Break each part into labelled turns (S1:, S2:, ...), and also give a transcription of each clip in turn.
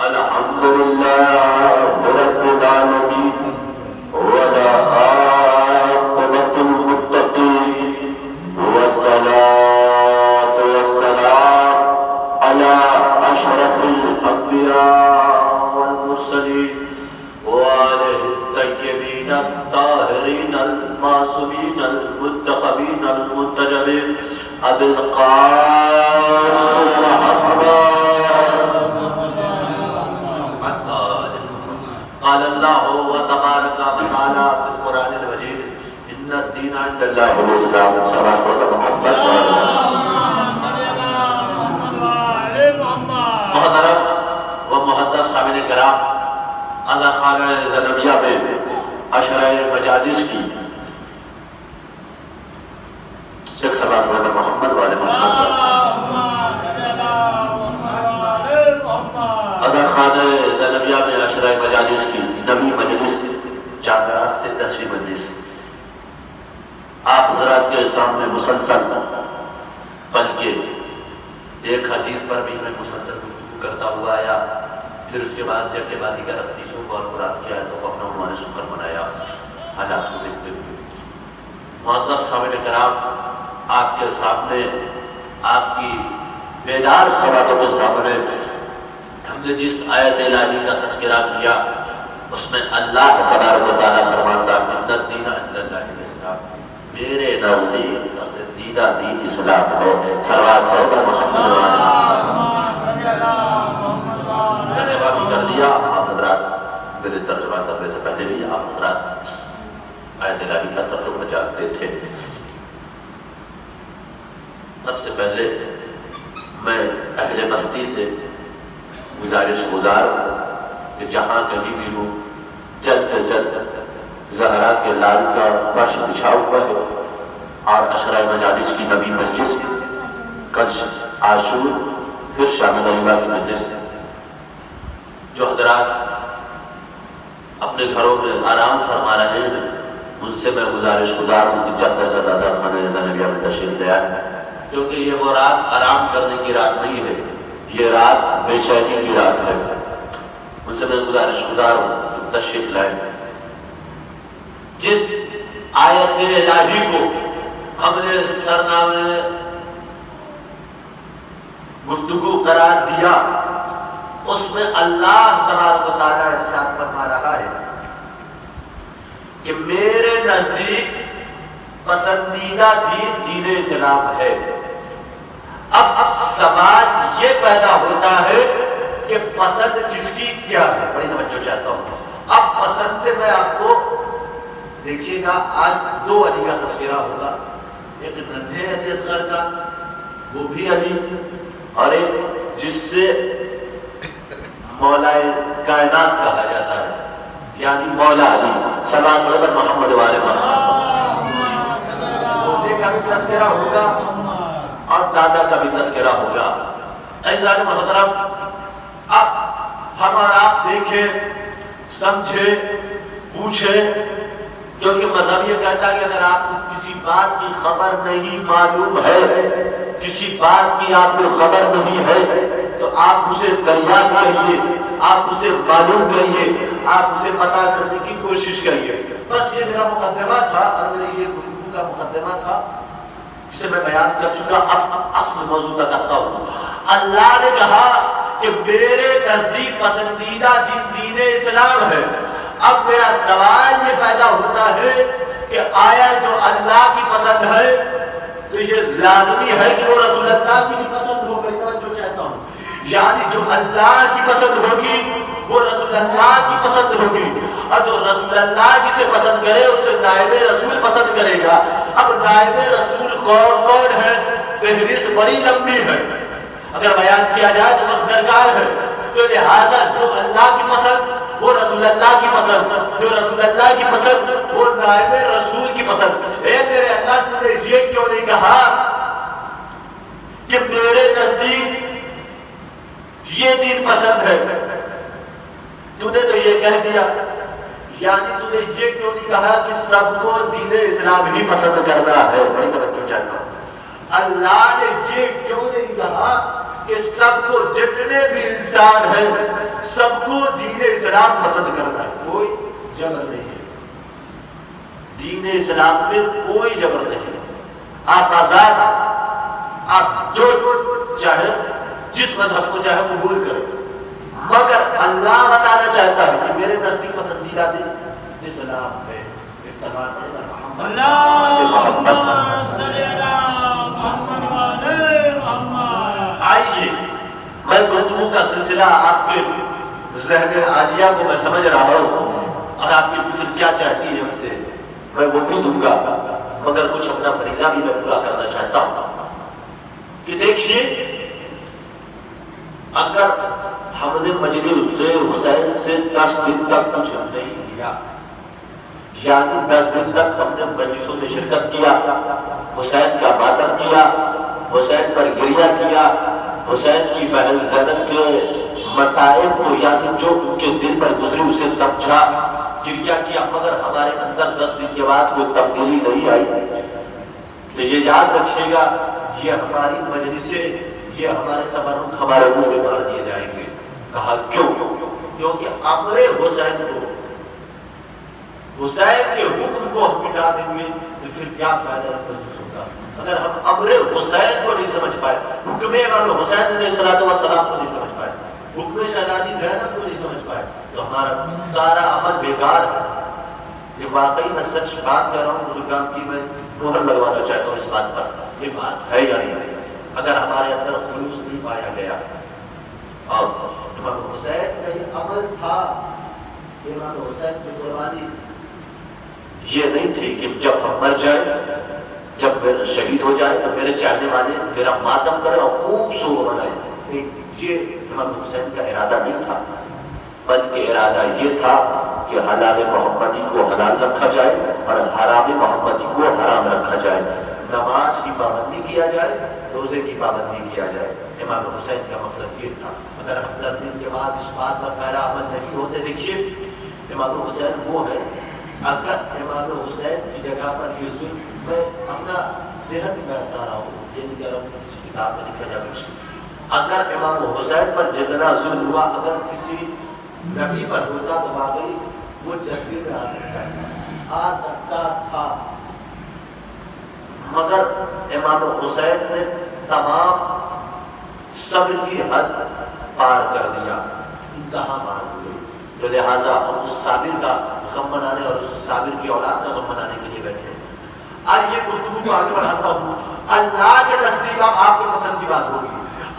S1: الحمد لله رب العالمين والعاقبة للمتقين والصلاة والسلام على أشرف الأنبياء والمرسلين وآله الطيبين الطاهرين المعصومين المنتخبين المنتجبين أبي القاسم محمد. قال الله وتبارك وتعالى في القرآن المجيد إن الدين عند الله الإسلام. صلوات محمد. محترم و محترم سامعین کرام، اللہ خانہ زنبیہ میں عشرہ مجالس کی ایک صلوات محمد والے محمد. اللہ خانہ زنبیہ میں عشرہ مجالس کی نبی مجلس چاندرات سے 10ویں مجلس آپ حضرات کے سامنے مسلسل، بلکہ ایک حدیث پر بھی میں مسلسل گفتگو کرتا ہوا آیا، پھر اس کے بعد جب کے بعد دیگر حدیثوں کو اور قرآن کی آیتوں کو اپنا عنوان سن بنایا حالات کو دیکھتے ہوئے. معزز سامعین کرام، آپ کے سامنے، آپ کی بیدار سوالوں کے سامنے ہم نے جس آیت الہی کا تذکرہ کیا اس میں اللہ تبارک و تعالیٰ فرماتا ہے ان الدین عند اللہ الاسلام، میرے نزدیک پسندیدہ دین اسلام ہے. صلوات پڑھو محمد ترجمہ بھی کر لیا آپ حضرات. میرے ترجمہ کرنے سے پہلے بھی آپ حضرات آیت الہی کا ترجمہ جانتے تھے. سب سے پہلے میں اہل بستی سے گزارش گزار کہ جہاں کہیں بھی ہوں جلد سے جلد زہرا کے لال کا فرش بچھا ہوا ہے اور عشرہ مجالس کی نبی مجلس کل عاشور پھر شامل علیبہ کی مجلس. جو حضرات اپنے گھروں میں آرام فرما رہے ہیں ان سے میں گزارش گزار ہوں کہ جلد سے زیادہ خانہ زنبیہ میں تشریف لے آئیں، کیونکہ یہ وہ رات آرام کرنے کی رات نہیں ہے، یہ رات بے چینی کی رات ہے. ان سے میں گزارش گزار ہوں تشریف لائیں. جس آیت الہی کو ہم نے سرنامے گفتگو قرار دیا اس میں اللہ تبارک و تعالیٰ ارشاد فرما رہا ہے کہ میرے نزدیک پسندیدہ دین دین اسلام ہے. اب سوال یہ پیدا ہوتا ہے کہ پسند کس کی کیا ہے. بڑی توجہ چاہتا ہوں. اب پسند سے میں آپ کو دیکھیے گا آج دو علی کا تذکرہ ہوگا، ایک ننھے علی اصغر کا وہ بھی علی، اور ایک جس سے مولا کائنات کہا جاتا ہے یعنی مولا علی. صلوات محمد والے محمد. کا بھی تذکرہ ہوگا اور دادا کا بھی تذکرہ ہوگا. اعزاز محترم، اب ہم اور آپ دیکھیں، سمجھیں، پوچھیں، کیونکہ مذہب یہ کہتا ہے کہ اگر آپ کو کسی بات کی خبر نہیں معلوم ہے، کسی بات کی آپ کو خبر نہیں ہے تو آپ اسے دریافت کریے، آپ اسے معلوم کریے، آپ اسے پتہ کرنے کی کوشش کریے. بس یہ میرا مقدمہ تھا اور میری یہ گفتگو کا مقدمہ تھا جسے میں بیان کر چکا. اب اصل موضوع کا کرتا ہوں. اللہ نے کہا کہ میرے نزدیک پسندیدہ دین دین اسلام ہے. اب میرا سوال یہ پیدا ہوتا ہے کہ آیا جو اللہ کی پسند ہے تو یہ لازمی ہے کہ وہ رسول اللہ کی بھی پسند ہو. بڑی توجہ چاہتا ہوں. یعنی جو اللہ کی پسند ہوگی وہ رسول اللہ کی پسند ہوگی، اور جو رسول اللہ جسے پسند کرے اسے نائب رسول پسند کرے گا. اب نائب رسول کون کون ہے؟ فہرست بڑی لمبی ہے، اگر بیان کیا جائے تو وقت درکار ہے. تو لہذا جو اللہ کی پسند وہ رسول اللہ کی پسند، جو رسول اللہ کی پسند وہ نائب رسول کی پسند. اے میرے اللہ، تو نے یہ کیوں نہیں کہا کہ میرے نزدیک یہ دین پسند ہے؟ تو نے تو یہ کہہ دیا. یعنی تو نے یہ کیوں نہیں کہا کہ سب کو دین اسلام ہی پسند کرنا ہے؟ بڑی توجہ چاہتا ہوں. اللہ نے یہ کیوں نہیں کہا کہ کہ سب کو جتنے بھی انسان ہیں سب کو دین اسلام پسند کرتا ہے، کوئی جبر نہیں ہے، دین اسلام میں کوئی جبر نہیں ہے، آپ آزاد، آپ جو چاہے جس مذہب کو چاہے قبول کریں، مگر اللہ بتانا چاہتا ہے کہ میرے نزدیک پسندیدہ دین اسلام ہے۔ آئیے میں گفتگو کا سلسلہ آپ کے ذہن عالیہ کو میں سمجھ رہا ہوں اور آپ کی فکر کیا چاہتی ہے ان سے میں وہ بھی دوں گا، مگر کچھ اپنا فریضہ بھی میں پورا کرنا چاہتا ہوں کہ دیکھیے اگر ہم نے مجلس حسین سے 10 دن تک کچھ نہیں کیا، یعنی 10 دن تک ہم نے مجلسوں میں شرکت کیا، حسین کا ماتم کیا، حسین پر گریہ کیا، حسین کی بہن زینب کے مسائل کو یعنی جو ان کے دل پر گزری اسے سمجھا، گریہ کیا، مگر ہمارے اندر 10 دن کے بعد کوئی تبدیلی نہیں آئی، تو یہ یاد رکھیے گا یہ ہماری مجلسیں، یہ ہمارے تبرک ہمارے منہ میں مار دیے جائیں گے۔ کہا کیوں؟ کیونکہ امر حسین کو، حسین کے حکم کو ہم مٹا دیں گے تو پھر کیا فائدہ مجلسوں کا؟ اگر ہم امر حسین کو نہیں سمجھ پائے، حکم امام حسین علیہ السلام کو نہیں سمجھ پائے، حکم شہزادی زینب کو نہیں سمجھ پائے تو ہمارا سارا عمل بیکار ہے۔ یہ واقعی میں سچ بات کر رہا ہوں، بزرگان کی میں مہر لگوانا چاہتا ہوں اس بات پر، یہ بات ہے یا نہیں؟ اگر ہمارے اندر خلوص نہیں پایا گیا اور امام حسین کا یہ عمل تھا، امام حسین کی قربانی یہ نہیں تھی کہ جب ہم مر جائیں، جب میرا شہید ہو جائے تو میرے چاہنے والے میرا ماتم کرے اور خوب سو منائے، یہ امام حسین کا ارادہ نہیں تھا، بلکہ ارادہ یہ تھا کہ حلال محمدی کو حلال رکھا جائے اور حرام محمدی کو حرام رکھا جائے، نماز کی پابندی کیا جائے، روزے کی پابندی کیا جائے۔ امام حسین کا مقصد یہ تھا۔ اگر ہم 10 دن کے بعد اس بات پر پیرا عمل نہیں ہوتے، دیکھیے امام حسین وہ ہے، اگر امام حسین کی جگہ پر یہ ظلم، میں اپنا ذہن میں بتا رہا ہوں، یہ نہیں کہہ رہا ہوں کسی کتاب میں لکھا جائے کچھ، اگر امام حسین پر جتنا ظلم ہوا اگر کسی نبی پر ہوتا تو واقعی وہ جذبے میں آ سکتا تھا، مگر امام حسین نے تمام صبر کی حد پار کر دیا، انتہا پار ہوئی، تو لہٰذا ہم اس صابر کا غم منانے اور اس صابر کی اولاد کا غم منانے کے لیے بیٹھے۔ آج یہ گفتگو کو آگے بڑھاتا ہوں، اللہ کے نزدیک آپ کے پسند کی بات ہوگی،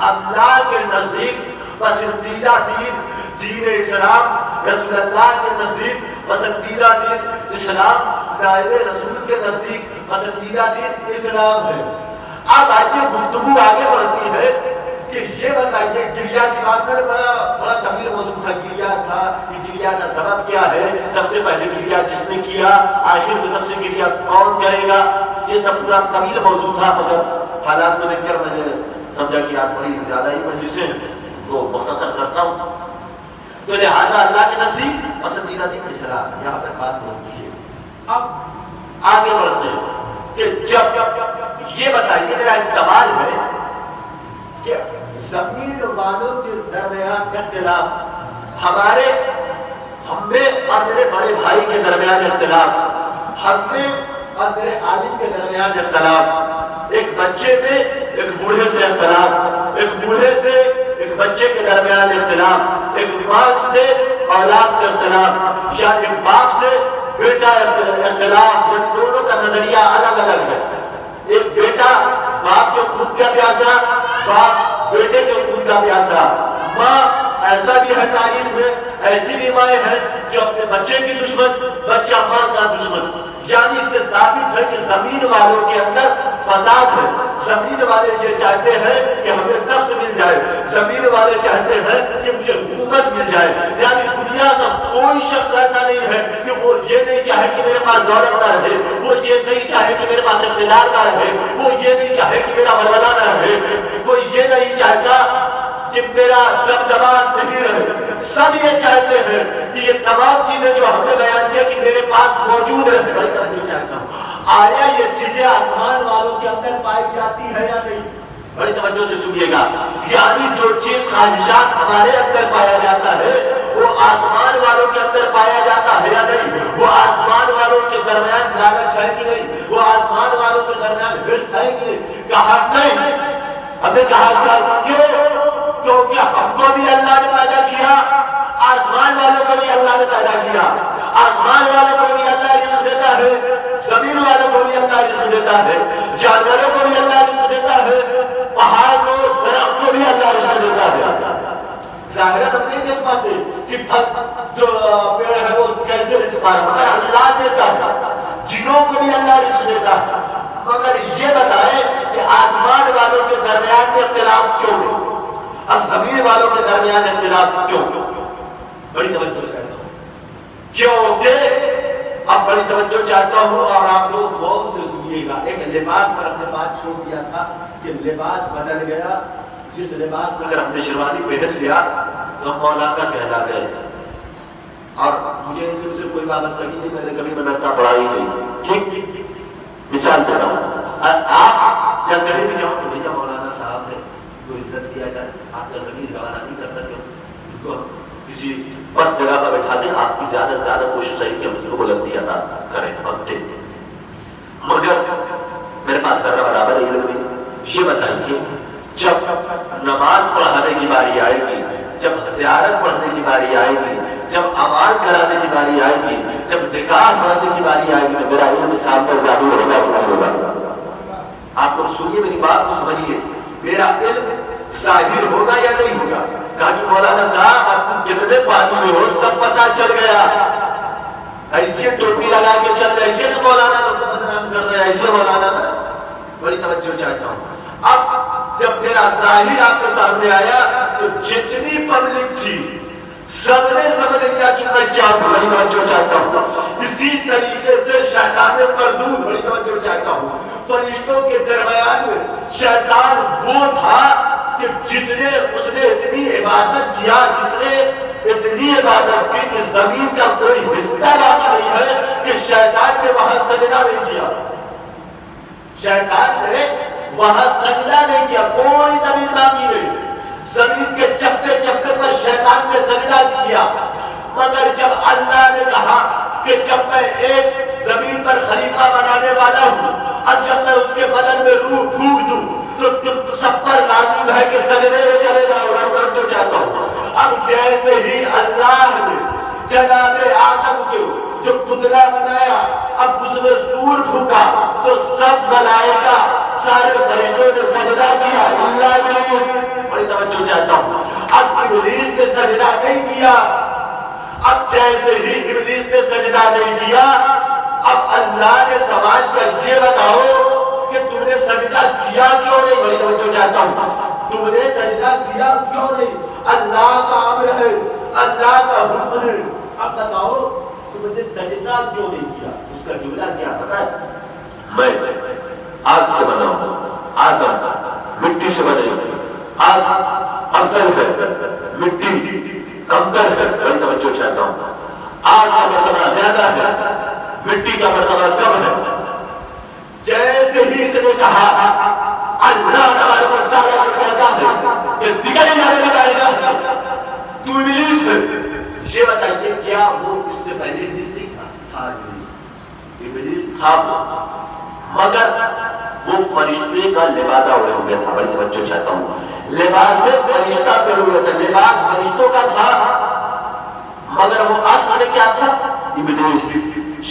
S1: اللہ کے نزدیک پسندیدہ دین دین اسلام، رسول اللہ کے نزدیک پسندیدہ دین اسلام، نائب رسول کے نزدیک پسندیدہ دین اسلام ہے۔ اب آئیے گفتگو آگے بڑھتی ہے کہ یہ بتائیے گریہ کی بات میں بڑا طویل موضوع تھا، گریہ تھا کہ گریہ کا سبب کیا ہے، سب سے پہلے گریہ جس نے کیا، آخر میں سب سے گریہ کون کرے گا، یہ سب پورا طویل موضوع تھا، مگر حالات کو دیکھ کر میں نے سمجھا کہ آپ بڑی زیادہ ہی مجلسیں وہ مختصر کرتا ہوں، تو لہٰذا اللہ کے نزدیک پسندیدہ دین اسلام، یہاں پر بات ہوتی ہے۔ اب آگے بڑھتے ہیں کہ جب یہ بتائیے میرا ایک سوال ہے کہ زمین والوں کے درمیان اختلاف، ہم میں اور میرے بڑے بھائی کے درمیان اختلاف، ہم میں اور میرے عالم کے درمیان اختلاف، ایک بچے میں ایک بوڑھے سے اختلاف، ایک بوڑھے سے ایک بچے کے درمیان اختلاف، ایک باپ سے اولاد سے اختلاف، یا ایک باپ سے بیٹا اختلاف، ان دونوں کا نظریہ الگ الگ ہے۔ ایک بیٹا باپ کے خون کا پیاسا، باپ بیٹے کے خون کا پیاسا، ماں ایسا بھی ہے تاریخ میں، ایسی بھی مائیں ہیں جو اپنے بچے کی دشمن، بچہ ماں کا دشمن، یعنی اس سے ثابت ہے کہ زمین والوں کے اندر فساد ہے، زمین والے یہ چاہتے ہیں کہ ہمیں تخت مل جائے، زمین والے چاہتے ہیں کہ مجھے حکومت مل جائے، یعنی دنیا کا کوئی شخص ایسا نہیں ہے کہ وہ یہ نہیں چاہے کہ میرے پاس دولت نہ رہے، وہ یہ نہیں چاہے کہ میرے پاس اقتدار نہ رہے، وہ یہ نہیں چاہے کہ میرا ولولہ نہ رہے، وہ یہ نہیں چاہتا کہ میرا دبدبا نہیں رہے، سب یہ چاہتے ہیں کہ یہ تمام چیزیں جو ہم نے بیان کیا کہ میرے پاس موجود ہے، میں کرنا چاہتا ہوں۔ آیا یہ چیزیں آسمان والوں کے اندر پائی جاتی ہے یا نہیں؟ بڑی توجہ سے سنیے گا، یعنی جو چیز خواہشات ہمارے اندر پایا جاتا ہے وہ آسمان والوں کے اندر پایا جاتا ہے یا نہیں؟ وہ آسمان والوں کے درمیان لالچ ہے کہ نہیں؟ وہ آسمان والوں کے درمیان حرص ہے کہ نہیں؟ کہا نہیں، ہمیں کہا کیونکہ ہم کو بھی اللہ نے پیدا کیا، آسمان والوں کو بھی اللہ نے پیدا کیا، آسمان والوں کو بھی اللہ رزق دیتا ہے، زمین والوں کو بھی اللہ رزق دیتا ہے، جانوروں کو بھی اللہ رزق دیتا ہے، پہاڑ کو درخت کو بھی اللہ رزق دیتا ہے۔ ظاہر ہم نہیں دیکھ پاتے کہ پھل جو پیڑ ہے وہ کیسے رزق پا رہا ہے، مگر اللہ دیتا ہے، جنوں کو بھی اللہ رزق دیتا ہے۔ مگر یہ بتائیں کہ آسمان والوں کے درمیان میں اختلاف کیوں ہے اور زمین والوں کے درمیان اختلاف کیوں؟ بڑی توجہ چاہتا ہوں کیونکہ اب بڑی توجہ چاہتا ہوں اور آپ لوگ غور سے سنیے گا۔ ایک لباس پر ہم نے بات چھوڑ دیا تھا کہ لباس بدل گیا، جس لباس پر اگر ہم نے شیروانی پہن لیا تو مولانا کہلا گئے، اور مجھے ان سے کوئی وابستہ نہیں، میں نے کبھی مدرسہ پڑھا ہی نہیں، ٹھیک؟ مثال دے رہا ہوں، آپ یا کہیں بھی جاؤ تو بھیا مولانا صاحب نے کو عزت دیا جائے، آپ کا زمین روانہ نہیں کر سکتے، ان کو کسی بس جگہ پر بیٹھا دیں، آپ کی زیادہ سے زیادہ کوشش رہی کہ ہم اس کو بلندی ادا کریں اور دیں۔ مگر میرے پاس ذرا برابر علم نہیں، یہ بتائیے جب نماز پڑھانے کی باری آئے گی، جب زیارت پڑھنے کی باری آئے گی، جب اعمال کرانے کی باری آئے گی، جب نکاح پڑھنے کی باری آئے گی تو میرا علم اسلام کا ظاہر ہوگا کہ نہیں ہوگا؟ آپ لوگ سنیے میری بات کو سمجھیے، میرا علم ظاہر ہوگا یا نہیں ہوگا؟ کہا کہ مولانا صاحب اب تم کتنے پانی میں ہو سب پتہ چل گیا، ایسے ٹوپی لگا کے چل رہے، ایسے مولانا کو بدنام کر رہے، ایسے مولانا نا۔ بڑی توجہ چاہتا ہوں، اب جب میرا ظاہر آپ کے سامنے آیا تو جتنی پبلک تھی سب نے سمجھ لیا کہ میں کیا ہوں۔ بڑی توجہ چاہتا ہوں، اسی طریقے سے شیطان مردود، بڑی توجہ چاہتا ہوں، فرشتوں کے درمیان میں شیطان وہ تھا کہ جس نے اس نے اتنی عبادت کیا، جس نے اتنی عبادت کی کہ زمین کا کوئی حصہ باقی نہیں ہے کہ شیطان نے وہاں سجدہ نہیں کیا، شیطان نے وہاں سجدہ نہیں کیا، کوئی زمین باقی نہیں، زمین کے چپے چپے پر شیطان نے سجدہ کیا۔ مگر جب اللہ نے کہا کہ جب میں ایک زمین پر خلیفہ بنانے والا ہوں اور جب میں اس کے بدن میں روح پھونک دوں تو تم سب پر لازم ہے کہ سجدے میں چلے جاؤ۔ میں تو چاہتا ہوں اب جیسے ہی اللہ نے جناب آدم کو جو پتلا بنایا، اب اس میں سور پھونکا تو سب ملائکہ سارے فرشتوں نے سجدہ کیا، اللہ نے۔ بڑی توجہ چاہتا ہوں، اب ابلیس نے سجدہ نہیں کیا، اب جیسے ہی ابلیس نے سجدہ نہیں کیا، اب اللہ نے سوال کیا، یہ بتاؤ کہ تم نے سجدہ کیا کیوں نہیں؟ بڑی توجہ چاہتا ہوں، تم نے سجدہ کیا کیوں نہیں؟ اللہ کا امر ہے، اللہ کا حکم ہے، اب بتاؤ تم نے سجدہ کیوں نہیں کیا؟ اس کا جملہ کیا پتا ہے؟ میں آگ سے بنا ہوں، آدم مٹی سے بنے ہوئے، آگ افضل ہے، مٹی کمتر ہے۔ بڑی توجہ چاہتا ہوں، آگ کا مرتبہ زیادہ ہے، مٹی کا مرتبہ کم ہے۔ جیسے ہی اس نے کہا اللہ تبارک و تعالیٰ نے کہتا ہے کہ نکل جانے بتائے گا تو ابلیس ہے۔ یہ بتائیے کیا وہ اس سے پہلے ابلیس نہیں تھا؟ ابلیس تھا مگر وہ فرشتے کا لبادہ اڑے ہوئے تھا۔ بڑی توجہ چاہتا ہوں، لباس سے فرشتہ پہ ہوئے تھا، لباس فرشتوں کا تھا مگر وہ اصل میں کیا تھا؟ ابلیس،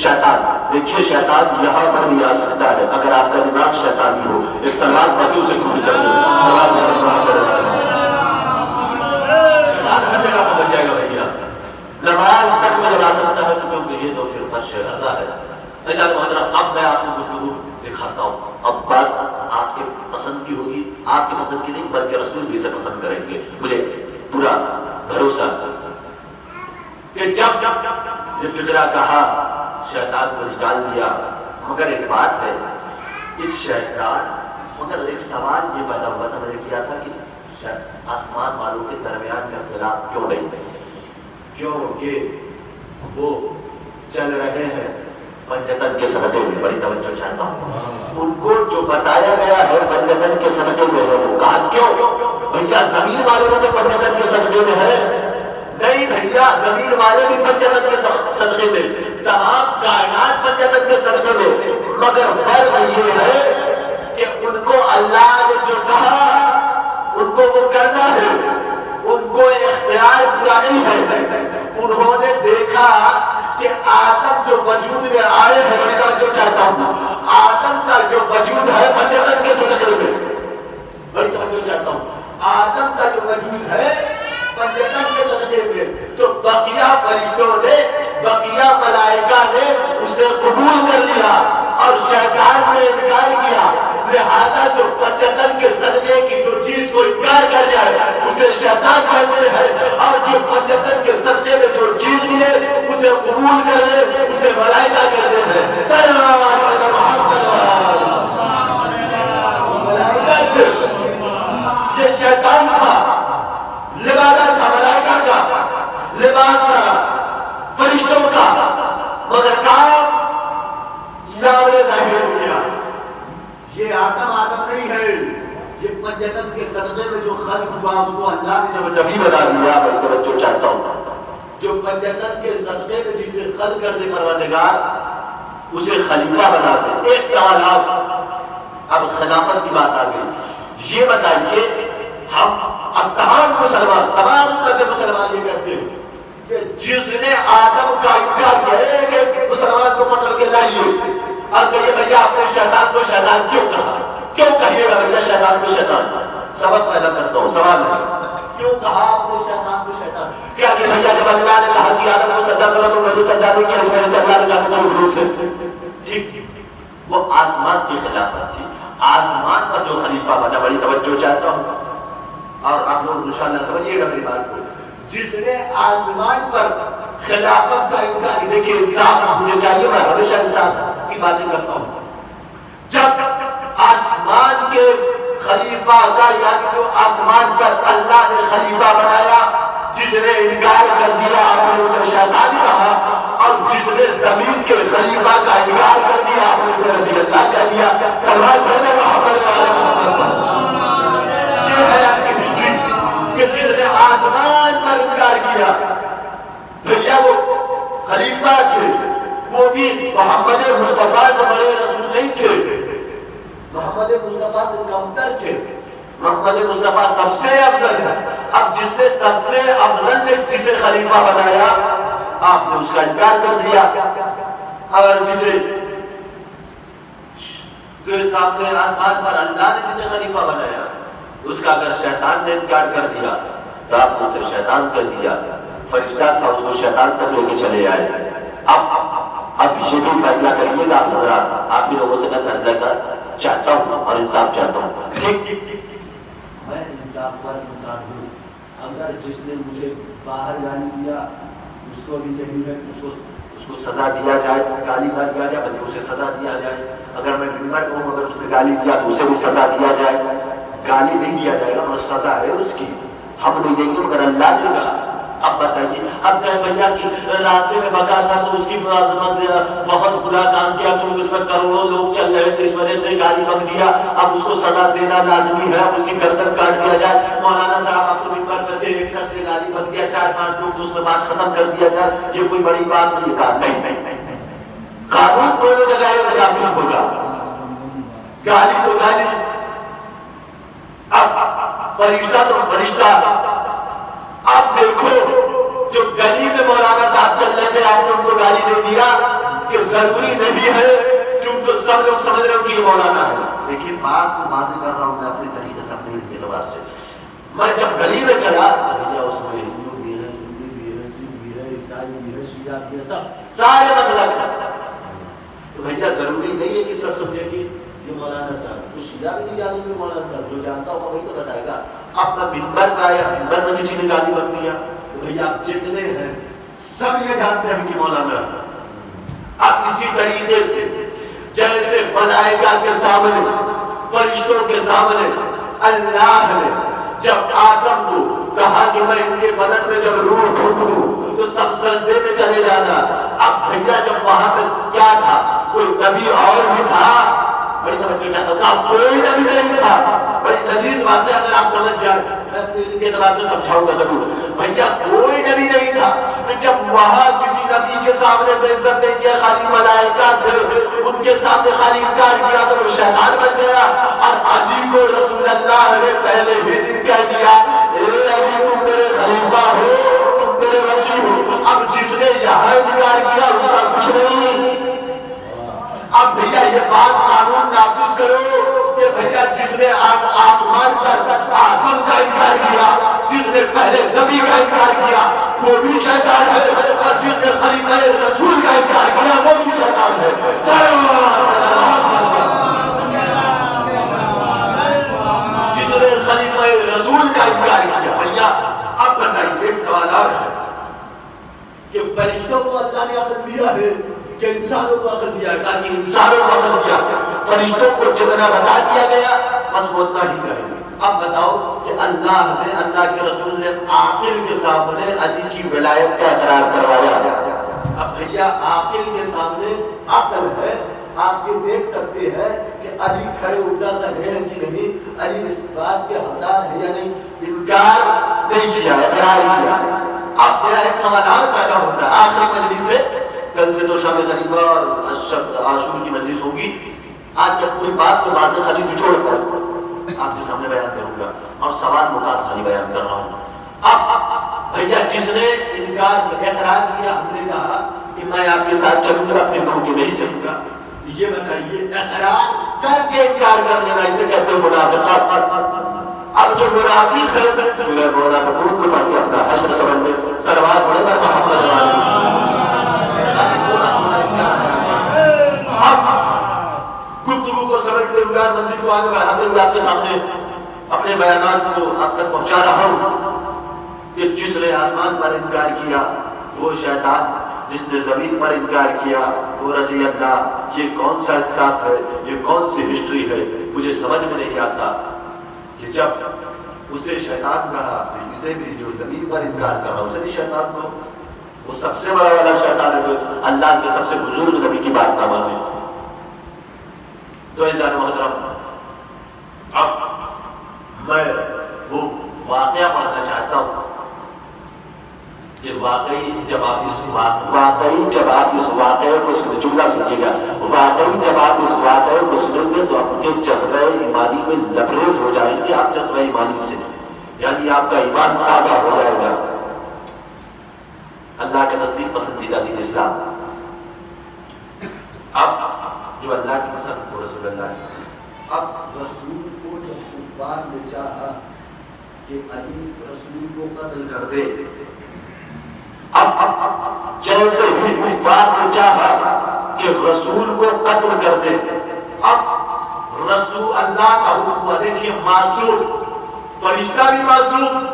S1: شیطان۔ دیکھیے شیطان یہاں پر بھی آ سکتا ہے اگر آپ کا دماغ شیطانی ہو، ایک تلوار پتوں سے کھول کر نماز تک میں لگا سکتا ہے کیونکہ یہ تو پھر فرش رضا ہے۔ اب میں آپ کو گفتگو دکھاتا ہوں، اب بات آپ کے پسند کی ہوگی، آپ کے پسند کی نہیں بلکہ رسول بھی سے پسند کریں گے، مجھے پورا بھروسہ کہ جب یہ فطرہ کہا شیطان کو نکال دیا، مگر ایک بات ہے، اس شیطان مگر ایک سوال یہ پیدا ہوا تھا، میں نے کیا تھا کہ آسمان والوں کے درمیان میں اختلاف کیوں نہیں؟ کیونکہ وہ چل رہے ہیں پنجتن کے صدقے میں بڑی توجہ چاہتا ہوں، ان کو جو بتایا گیا ہے پنجتن کے صدقے میں ہے، وہ کہا کیوں بھیا زمین والے میں تو پنجتن کے صدقے میں ہے؟ نہیں بھیا، زمین والے بھی پنجتن کے صدقے میں، تمام کائنات پنجتن کے صدقے میں، مگر فرق یہ ہے کہ ان کو اللہ نے جو کہا ان کو وہ کرنا ہے، ان کو اختیار پورا نہیں ہے۔ انہوں نے دیکھا کہ آدم جو وجود میں آئے ہیں، میں جو چاہتا ہوں آدم کا جو وجود ہے پنجتن کے صدقے میں، میں جو چاہتا ہوں آدم کا جو وجود ہے پنجتن کے صدقے میں، تو بقیہ فرشتوں نے، بقیہ ملائکہ نے اسے قبول کر لیا اور شیطان نے انکار کیا۔ لہذا جو پنجتن کے صدقے کی جو چیز کو انکار کر جائے اسے شیطان کہتے ہیں، اور جو پنجتن کے صدقے میں جو چیز ملے اسے قبول کر لے اسے ملائکہ کہتے ہیں۔ سلام علیکم ملائکہ تھے، یہ شیطان تھا، لبادہ تھا ملائکہ کا، لباس تھا فرشتوں کا، مگر کام سامنے ظاہر ہو گیا۔ یہ آدم نہیں ہے، یہ پنجتن کے صدقے میں جو خلق ہوا اس کو اللہ نے جب نبی بنا دیا۔ میں توجہ چاہتا ہوں، جو پنجتن کے صدقے میں جسے خلق کر دے پروردگار اسے خلیفہ بنا دے۔ ایک سوال اب خلافت کی بات آ گئی، یہ بتائیے ہم اب تمام مسلمان یہ کہتے ہیں کہ جس نے آدم کا انکار کیا کہ مسلمان کو پکڑ کے لائیے، اب کہیے بھیا آپ نے شیطان کو شیطان کیوں کہا؟ کیوں کہیے گا بھیا شیطان کو شیطان؟ سبق پیدا کرتا ہوں، سوال ہے کیوں کہا آپ نے شیطان کو شیطان؟ کیا کہ بھیا جب اللہ نے کہا کہ آدم کو سجدہ کرو تو مجھے سجدہ نہیں کیا، اس میں سے اللہ نے کہا کہ روح سے ٹھیک، وہ آسمان کی خلافت تھی، آسمان کا جو خلیفہ بنا، بڑی توجہ چاہتا ہوں اور آپ لوگ انشاءاللہ سمجھیے گا میری بات کو، جس نے آسمان پر خلافت کا انکار، دیکھیے انصاف مجھے چاہیے، میں ہمیشہ انصاف کی باتیں کرتا ہوں، جب آسمان کے خلیفہ کا یعنی جو آسمان پر اللہ نے خلیفہ بنایا، جس نے انکار کر دیا آپ نے اسے شیطان کہا، اور جس نے زمین کے خلیفہ کا انکار کر دیا آپ نے اسے رضی اللہ کہہ دیا۔ سوال پہلے محمد یہ ہے آپ کی ہسٹری کہ جس نے آسمان پر انکار کیا، بھیا وہ خلیفہ تھے، وہ بھی محمد مصطفیٰ سے بڑے رسول نہیں تھے، محمد مصطفیٰ سے کمتر تھے، محمد مصطفیٰ سب سے افضل ہے۔ اب جس نے سب سے افضل نے جسے خلیفہ بنایا آپ نے اس کا انکار کر دیا، اور جسے سامنے آسمان پر اللہ نے جسے خلیفہ بنایا اس کا اگر شیطان نے انکار کر دیا تو آپ نے اسے شیطان کر دیا، فرشتہ تھا اس کو شیطان تک لے کے چلے آئے۔ اب یہ بھی فیصلہ کریے گا آپ حضرات، آپ بھی لوگوں سے میں فیصلہ کر چاہتا ہوں اور انصاف چاہتا ہوں۔ میں انصاف پر انسان ہوں، اگر جس نے مجھے باہر گالی دیا اس کو بھی یہی ہے، اس کو سزا دیا جائے، گالی دیا جائے بلکہ اسے سزا دیا جائے۔ اگر میں ممبر ہوں اگر اس نے گالی دیا تو اسے بھی سزا دیا جائے، گالی نہیں دیا جائے گا اور سزا ہے اس کی، ہم نہیں دیں گے مگر اللہ دے گا۔ اب بتائیے، اب کہ بھیا کی راستے میں بکا تھا تو اس کی ملازمت بہت برا کام کیا کیونکہ اس میں کروڑوں لوگ چل رہے تھے، اس وجہ سے گالی بک دیا، اب اس کو سزا دینا لازمی ہے، اب اس کی گردن کاٹ دیا جائے۔ مولانا صاحب آپ کو ممبر پر تھے، ایک شخص نے گالی بک دیا، 4-5 لوگ تو اس میں بات ختم کر دیا جائے، یہ کوئی بڑی بات نہیں کہا، نہیں قانون دونوں جگہ کافی ہوگا، گالی تو گالی۔ اب فرشتہ تو فرشتہ، آپ دیکھو جو گلی میں مولانا صاحب چل رہے تھے آپ نے ان کو گالی دے دیا کہ ضروری نہیں ہے کیونکہ سب لوگ سمجھ رہے ہو کہ یہ مولانا ہے۔ دیکھیے بات کو واضح کر رہا ہوں میں اپنے طریقے سے، اپنے اعتبار سے۔ میں جب گلی میں چلا بھیا اس میں ہندو بھی ہے، سنی بھی ہے، سکھ بھی ہے، عیسائی بھی ہے، شیعہ بھی ہے، سب سارے مسلک ہیں، تو بھیا ضروری نہیں ہے کہ سب سمجھے کہ یہ مولانا صاحب، تو شیعہ بھی نہیں جانے گے مولانا صاحب، جو جانتا ہوگا وہی تو بتائے گا۔ اب میں منبر کا آیا، منبر میں کسی نے گالی بک دیا تو بھیا آپ جتنے ہیں سب یہ جانتے ہیں کہ مولانا۔ اب اسی طریقے سے جیسے ملائکہ کے سامنے، فرشتوں کے سامنے اللہ نے جب آدم کو کہا کہ میں ان کے بدن میں جب روح ڈھونڈوں تو سب سجدے میں چلے جانا، اب بھیا جب وہاں پہ کیا تھا؟ کوئی نبی اور بھی تھا؟ بڑی توجہ چاہتا ہوں، کوئی نبی نہیں تھا. بڑی لذیذ بات ہے اگر آپ سمجھ جائیں، میں ان کے اعتبار سے سمجھاؤں گا ضرور. بھیا کوئی نبی نہیں تھا. تو جب وہاں کسی نبی کے سامنے بے عزت نہیں کیا، خالی ملائکہ تھے، ان کے سامنے خالی انکار کیا تو وہ شیطان بن گیا. اور علی کو رسول اللہ نے پہلے ہی دن کہہ دیا، اے علی تم میرے خلیفہ ہو، تم میرے ولی ہو. اب جس نے یہاں انکار کیا اس کا کچھ نہیں. اب بھیا یہ بات قانون نافذ کرو کہ بھیا جس نے آسمان پر آدم کا انکار کیا، جس نے پہلے نبی کا انکار کیا وہ بھی شیطان ہے، اور جس نے خلیفہ رسول کا انکار کیا وہ بھی شیطان ہے. جس نے خلیفہ رسول کا انکار کیا. بھیا اب بتائیے ایک سوال اور ہے کہ فرشتوں کو اللہ نے عقل دیا ہے کہ انسانوں کو عقل دیا ہے؟ تاکہ انسانوں کو عقل دیا، فرشتوں کو جتنا بتا دیا گیا بس وہ اتنا ہی کریں گے. اب بتاؤ کہ اللہ نے، اللہ کے رسول نے عاقل کے سامنے علی کی ولایت کا اقرار کروایا. اب بھیا عاقل کے سامنے عقل ہے، آپ یہ دیکھ سکتے ہیں کہ علی کھڑے اتر رہے ہیں کہ نہیں، علی اس بات کے حقدار ہے یا نہیں. انکار نہیں کیا، اقرار کیا. اب میرا ایک سوال اور پیدا ہوتا ہے آخری مجلس سے، کل سے تو شام غریبہ اور عاشور کی مجلس ہوگی. آج جب پوری بات کو واضح خالی نچوڑ کر آپ کے سامنے بیان کروں گا اور سوال مکات خالی بیان کر رہا ہوں. اب بھیا جس نے انکار اقرار کیا، ہم نے کہا کہ میں آپ کے ساتھ چلوں گا، پھر کہوں کہ نہیں چلوں گا. یہ بتائیے اقرار کر کے انکار کر لینا اسے کہتے ہیں منافقت. اب جو منافق ہے سورہ منافقون کو پڑھ کے اپنا حشر سمجھ لے، صلوات پڑھے گا محمد گفتگو کو سمجھتے ہوئے مسجد کو آگے بڑھاتے ہوئے آپ کے سامنے اپنے بیانات کو آپ تک پہنچا رہا ہوں کہ جس نے آسمان پر انکار کیا وہ شیطان، جس نے زمین پر انکار کیا وہ رضی اللہ. یہ کون سا انصاف ہے، یہ کون سی ہسٹری ہے؟ مجھے سمجھ میں نہیں آتا کہ جب اسے شیطان کہا اسے بھی جو زمین پر انکار کر رہا اسے بھی شیطان کو، وہ سب سے بڑا والا شیطان ہے جو اللہ کے سب سے بزرگ نبی کی بات نہ مانے. تو عزیزان محترم، اب میں وہ واقعہ پڑھنا چاہتا ہوں کہ واقعی جب آپ اس واقعے کو سنیں، جملہ سنیے گا، واقعی جب آپ اس واقعے کو سنیں گے تو آپ کے جذبہ ایمانی میں لبریز ہو جائیں گے. آپ جذبہ ایمانی سے یعنی آپ کا ایمان تازہ ہو جائے گا. اللہ کے نزدیک پسندیدہ دین اسلام. اب جو اللہ کی پسند کو رسول اللہ کی. اب رسول کو جب کفار نے چاہا کہ علی رسول کو قتل کر دے، اب جیسے ہی کفار نے چاہا کہ رسول کو قتل کر دے، اب رسول اللہ کا حکم، دیکھیے معصوم، فرشتہ بھی معصوم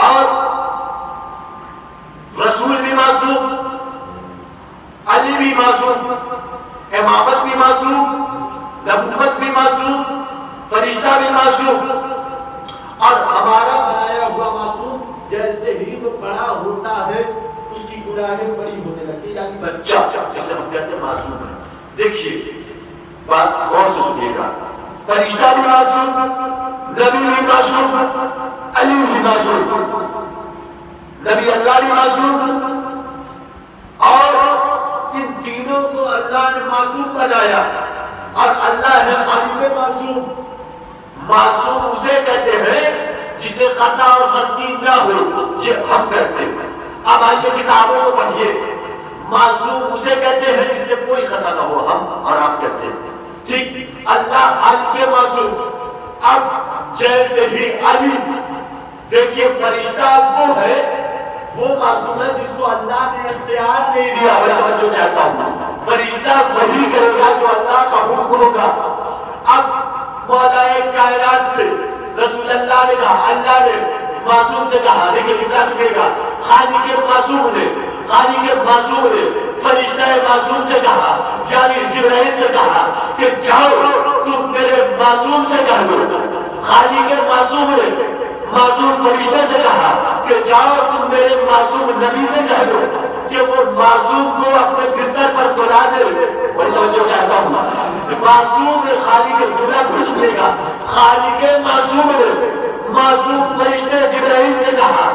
S1: اور رسول بھی معصوم، علی بھی معصوم، امامت بھی معصوم، نبوت بھی معصوم، فرشتہ بھی معصوم، اور ہمارا بنایا ہوا معصوم جیسے ہی وہ بڑا ہوتا ہے اس کی گناہیں بڑی ہونے لگتی، یعنی بچہ جسے ہم کہتے ہیں معصوم ہے. دیکھیے بات غور سے سنیے گا، فرشتہ بھی معصوم، نبی بھی معصوم، علی بھی معصوم، نبی اللہ بھی معصوم، اور ان تینوں کو اللہ نے معصوم بنایا. اور اللہ ہے خالق معصوم. معصوم اسے کہتے ہیں جسے خطا اور غلطی نہ ہو، یہ ہم کہتے ہیں. اب آئیے کتابوں کو پڑھیے، معصوم اسے کہتے ہیں جس سے کوئی خطا نہ ہو، ہم اور آپ کہتے ہیں. ٹھیک، اللہ خالق معصوم. اب جیسے ہی علی، دیکھیے فرشتہ وہ ہے، وہ معصوم ہے جس کو اللہ نے اختیار نہیں دیا. میں توجہ چاہتا ہوں، فرشتہ وہی کرے گا جو اللہ کا حکم ہوگا. اب مولا کائنات سے رسول اللہ نے کہا، اللہ نے معصوم سے کہا، دیکھیں کتنا سنے گا، خالق معصوم نے فرشتہ معصوم سے کہا، یعنی جبرائیل سے کہا کہ جاؤ تم میرے معصوم سے کہہ دو. خالق معصوم نے معصوم فرشتے سے کہا کہ جاؤ تم میرے معصوم نبی سے کہہ دو. کہ وہ معصوم کو اپنے بستر پر سلا دے. بڑی توجہ چاہتا ہوں. معصوم خالق کے جملہ کو سنیے گا. خالق معصوم نے معصوم فرشتے جبرائیل نے کہا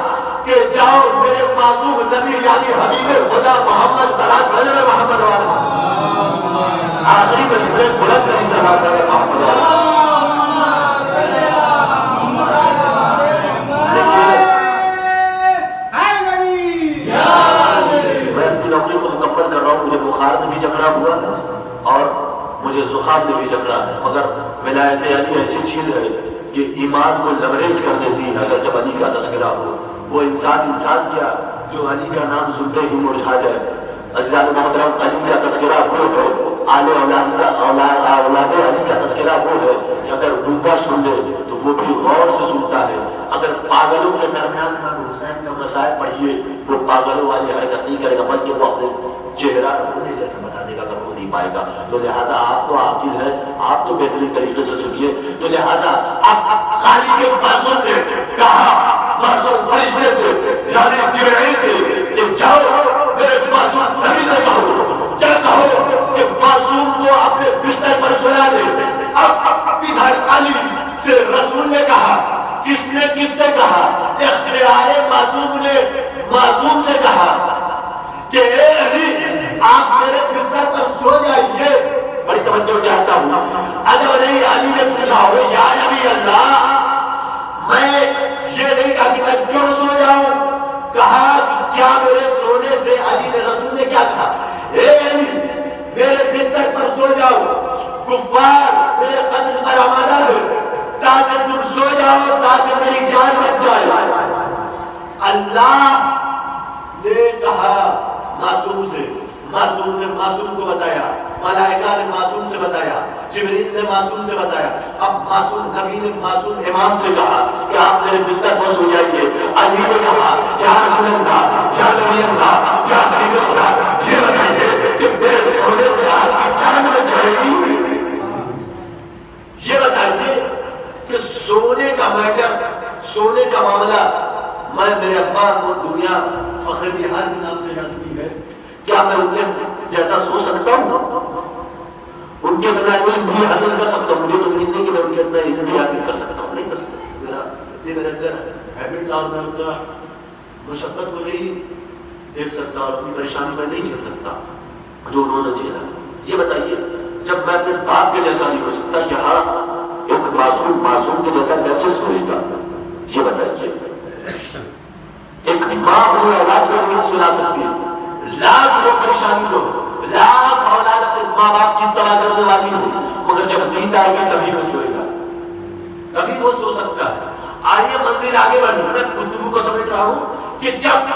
S1: کہ جاؤ میرے معصوم نبی یعنی حبیب خدا محمد صلی اللہ علیہ محمد والا آخری میں بلند کریں صلی اللہ علیہ محمد والا. نوکری کو مکمل کر رہا ہوں. مجھے بخار میں بھی جھگڑا ہوا ہے اور مجھے زخام میں بھی جھگڑا ہے, مگر ولایت علی ایسی چیز ہے کہ ایمان کو لبریز کر دیتی ہے. اگر جب علی کا تذکرہ ہو, وہ انسان کیا جو علی کا نام سنتے ہی مرجھا جائے. عزیزان محترم, علی کا تذکرہ وہ ہے, آل اولاد علی کا تذکرہ وہ ہے کہ اگر گونگا سن لے تو وہ بھی غور سے سنتا ہے. اگر پاگلوں کے درمیان میں حسین کا مسائل پڑھیے, وہ پاگلوں والی حرکت نہیں کرے گا, بلکہ وہ اپنے چہرہ رونے جیسے بتا دے گا, اگر وہ نہیں پائے گا. تو لہذا آپ تو عاقل ہیں, آپ تو بہترین طریقے سے سنیے. تو لہذا اب خالق معصوم نے کہا معصوم فرشتے سے یعنی جبرائیل سے کہ جاؤ میرے معصوم نبی سے کہو, کیا کہو کہ معصوم کو اپنے بستر پر سلا دے. اب ادھر علی سے رسول نے کہا, کس نے کس سے کہا؟ اختیار معصوم نے معصوم سے کہا کہ اے علی آپ میرے بستر پر سو جائیے. بڑی توجہ چاہتا ہوں. اجب نہیں, علی نے پوچھا ہو یا نبی اللہ, میں یہ نہیں کہا کہ میں کیوں سو جاؤں. کہا کہ کیا میرے سونے سے, علی نے رسول نے کیا کہا, اے علی میرے بستر پر سو جاؤ, کفار میرے قتل پر آمادہ ہے, تاکہ تم سو جاؤ تاکہ میری جان بچ جائے. اللہ نے کہا معصوم سے, معصوم نے معصوم کو بتایا, ملائکہ نے معصوم سے بتایا, جبریل نے معصوم سے بتایا. اب معصوم نبی نے معصوم امام سے کہا کہ آپ میرے بستر پر سو جائیے. علی نے کہا یا رسول اللہ, یا نبی اللہ, یا نبی اللہ, یہ بتائیے کہ میرے سونے سے آپ کی جان بچ جائے گی. یہ بتائیے کہ سونے کا میٹر, سونے کا معاملہ, میں میرے ابا کو دنیا فخر بہار کے نام سے جانتی ہے, کیا میں ان کے جیسا سو سکتا ہوں؟ ان کے اتنا علم بھی حاصل کر سکتا ہوں؟ مجھے تو امید نہیں کہ میں ان کے اتنا علم بھی حاصل کر سکتا ہوں, نہیں کر سکتا. میرے اندر ہیبٹ تھا, میں ان کا مشقت کو نہیں دیکھ سکتا اور اپنی پریشانی میں نہیں جھیل سکتا جو انہوں نے جھیلا. یہ بتائیے جب میں اپنے باپ کے جیسا نہیں ہو سکتا, یہاں ایک معصوم کے جیسا کیسے سوئے گا؟ یہ بتائیے. ایک ماں اپنی اولاد کو نہیں سلا سکتی, لاکھ لوگ پریشانی ہو, لاکھ اولاد اپنے ماں باپ کی تباہ کرنے والی ہو, مگر جب نیند آئے گی تبھی وہ سوئے گا, تبھی وہ سو سکتا ہے. آئیے منزل آگے بڑھی. میں گفتگو کو سمجھ رہا ہوں کہ جب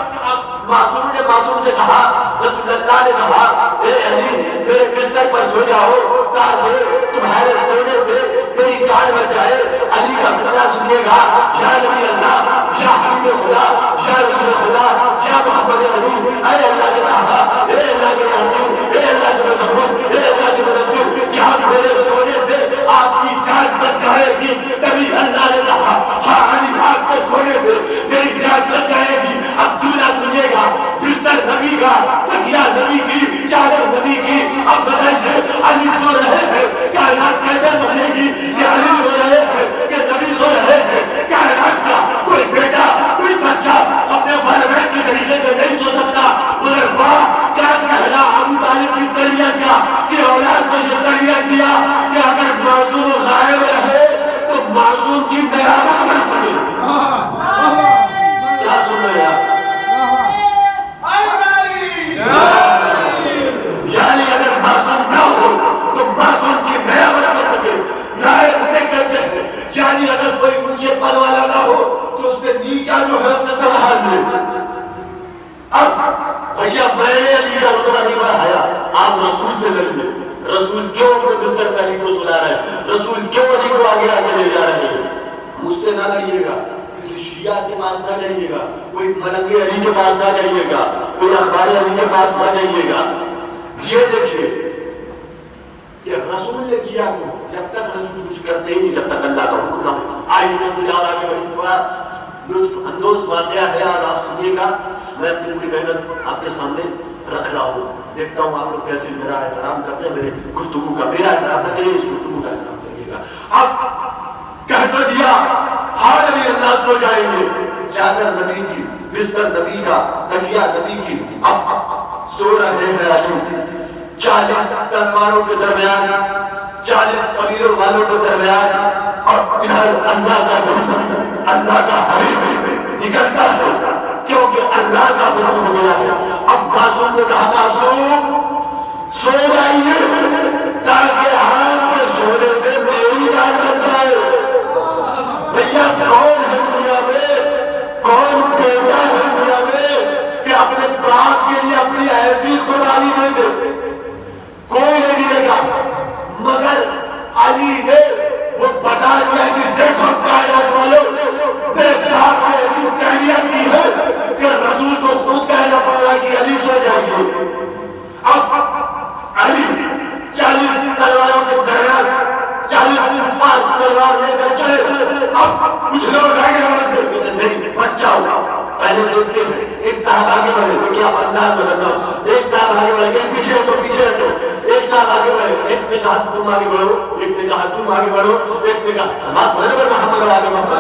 S1: معصوم نے معصوم سے کہا, رسول اللہ نے کہا اے علی میرے بستر پر سو جاؤ تاکہ تمہارے سونے سے میری جان بچ جائے. علی کا فکرہ سنیے گا, یا نبی اللہ, یا حبیب خدا, یا رسول خدا, یا محمد نبی, اے اللہ کے بابا, اے اللہ کے یاسین, اے اللہ کے مصور, اے اللہ کے مدثر, کیا میرے سونے سے آپ کی جان بچ جائے گی؟ تبھی اللہ نے کہا ہاں علی آپ کے سونے سے میری جان بچ جائے گی. اب جملہ سنیے گا, بستر نبی کا, تکیہ نبی کی, چادر نبی کی. اب بتائیے علی سو رہے ہیں, کائنات کیسے سمجھے گی کہ علی سو رہے ہیں, کہ نبی سو رہے ہیں؟ کائنات کا کوئی بیٹا, کوئی بچہ اپنے والدین کے طریقے سے نہیں سو سکتا. مگر واہ کیا کہنا ابو طالب کی تربیت کا, کہ اولاد کو یہ تربیت دیا کہ اگر معصوم غائب رہے تو معصوم کی قیامت کر سکے. کیا سن رہے ہیں؟ یعنی اگر معصوم نہ ہو تو معصوم کی قیامت کر سکے. غائب اسے کہتے ہیں یعنی اگر کوئی اونچے پد والا نہ ہو تو اس سے نیچا جو ہے اسے سنبھال لے. اب بھیا میں نے علی کا رتبہ نہیں بڑھایا, آپ رسول سے لڑیے. رسول کیوں اپنے بستر پہ علی کو سلا رہے ہیں, رسول کیوں علی کو آگے آگے لے جا رہے ہیں؟ مجھ سے نہ لڑیے گا, کسی شیعہ کے پاس نہ جائیے گا, کوئی ملنگ علی کے پاس نہ جائیے گا, کوئی اخبار علی کے پاس نہ جائیے گا. یہ دیکھیے کہ رسول نے کیا کو, جب تک رسول کچھ کرتے ہی نہیں, جب تک اللہ کا حکم نہ. آئیے میں آگے بڑھی ہوا دوست واقعہ ہے, اور آپ سنیے گا. میں اپنی پوری محنت آپ کے سامنے رکھ رہا ہوں، دیکھتا ہوں آپ لوگ کیسے میرا احترام کرتے ہیں، میرے گفتگو کا میرا احترام نہ کریے، اس گفتگو کا احترام کریے گا۔ اب کہہ تو دیا ہار علی اللہ سو جائیں گے، چادر نبی کی، بستر نبی کا، تکیہ نبی کی، اب سو رہے ہیں علی 40 تلواروں کے درمیان، 40 قبیلوں والوں کے درمیان، اور ادھر اللہ کا حکم، اللہ کا حبیب نکلتا ہے، کیونکہ اللہ کا حکم ہو گیا ہے۔ اب معصوم نے کہا معصوم سو جائیے تاکہ آپ کے سونے سے میری جان بچ جائے۔ بھیا کون ہے دنیا میں، کون بیٹا ہے دنیا میں کہ اپنے باپ کے لیے اپنی ایسی قربانی دے دے؟ کوئی نہیں دے گا، مگر علی نے وہ بتا دیا کہ دیکھو کائنات والوں، میرے باپ نے ایسی تحریت کی ہے کہ رسول کو خود کہنا پڑ رہا کہ علی سو جائیے۔ اب علی 40 تلواروں کے درمیان 40 کفار تلوار لے کر چلے، اب کچھ لوگ آگے بڑھتے نہیں بچ جاؤ، پہلے دیکھتے ہیں ایک صاحب آگے بڑھے تو کیا انداز بدلتا ہوں، ایک صاحب آگے بڑھے کہ پیچھے ہٹو پیچھے ہٹو، ایک صاحب آگے بڑھے، ایک نے کہا تم آگے بڑھو، ایک نے کہا تم آگے بڑھو، ایک نے کہا بات بھلے پر محمد آگے بڑھو،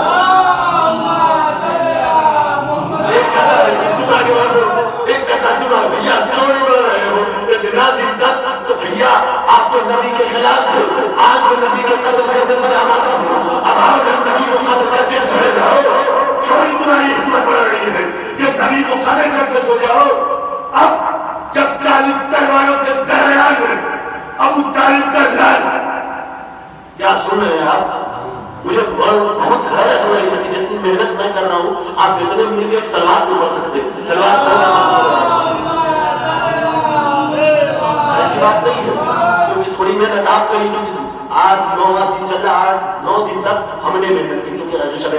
S1: ایک کہتا ہے تم آگے بڑھو، ایک کہتا تم آگے، بھیا کیوں نہیں بڑھ رہے ہو؟ اتنا دن تک تو بھیا آپ تو نبی کے خلاف تھے، آج تو نبی کے قتل کرنے پر آمادہ ہو، اب آؤ نبی کو قتل کر کے چلے جاؤ، کیوں تمہاری ہمت بڑھ رہی ہے کہ نبی کو قتل کر کے سو جاؤ؟ اب جب 40 تلواروں کے درمیان میں ابو طالب کا لال، کیا سن رہے ہیں آپ؟ مجھے بہت حیرت ہو رہی ہے کہ جتنی محنت میں کر رہا ہوں آپ اتنے مل کے سلوات نہیں پڑھ سکتے، سلوات ایسی بات نہیں ہے، کیونکہ تھوڑی محنت آپ کری، کیونکہ 8-9 دن چل رہا، 8-9 دن تک ہم نے محنت کی، کیونکہ شب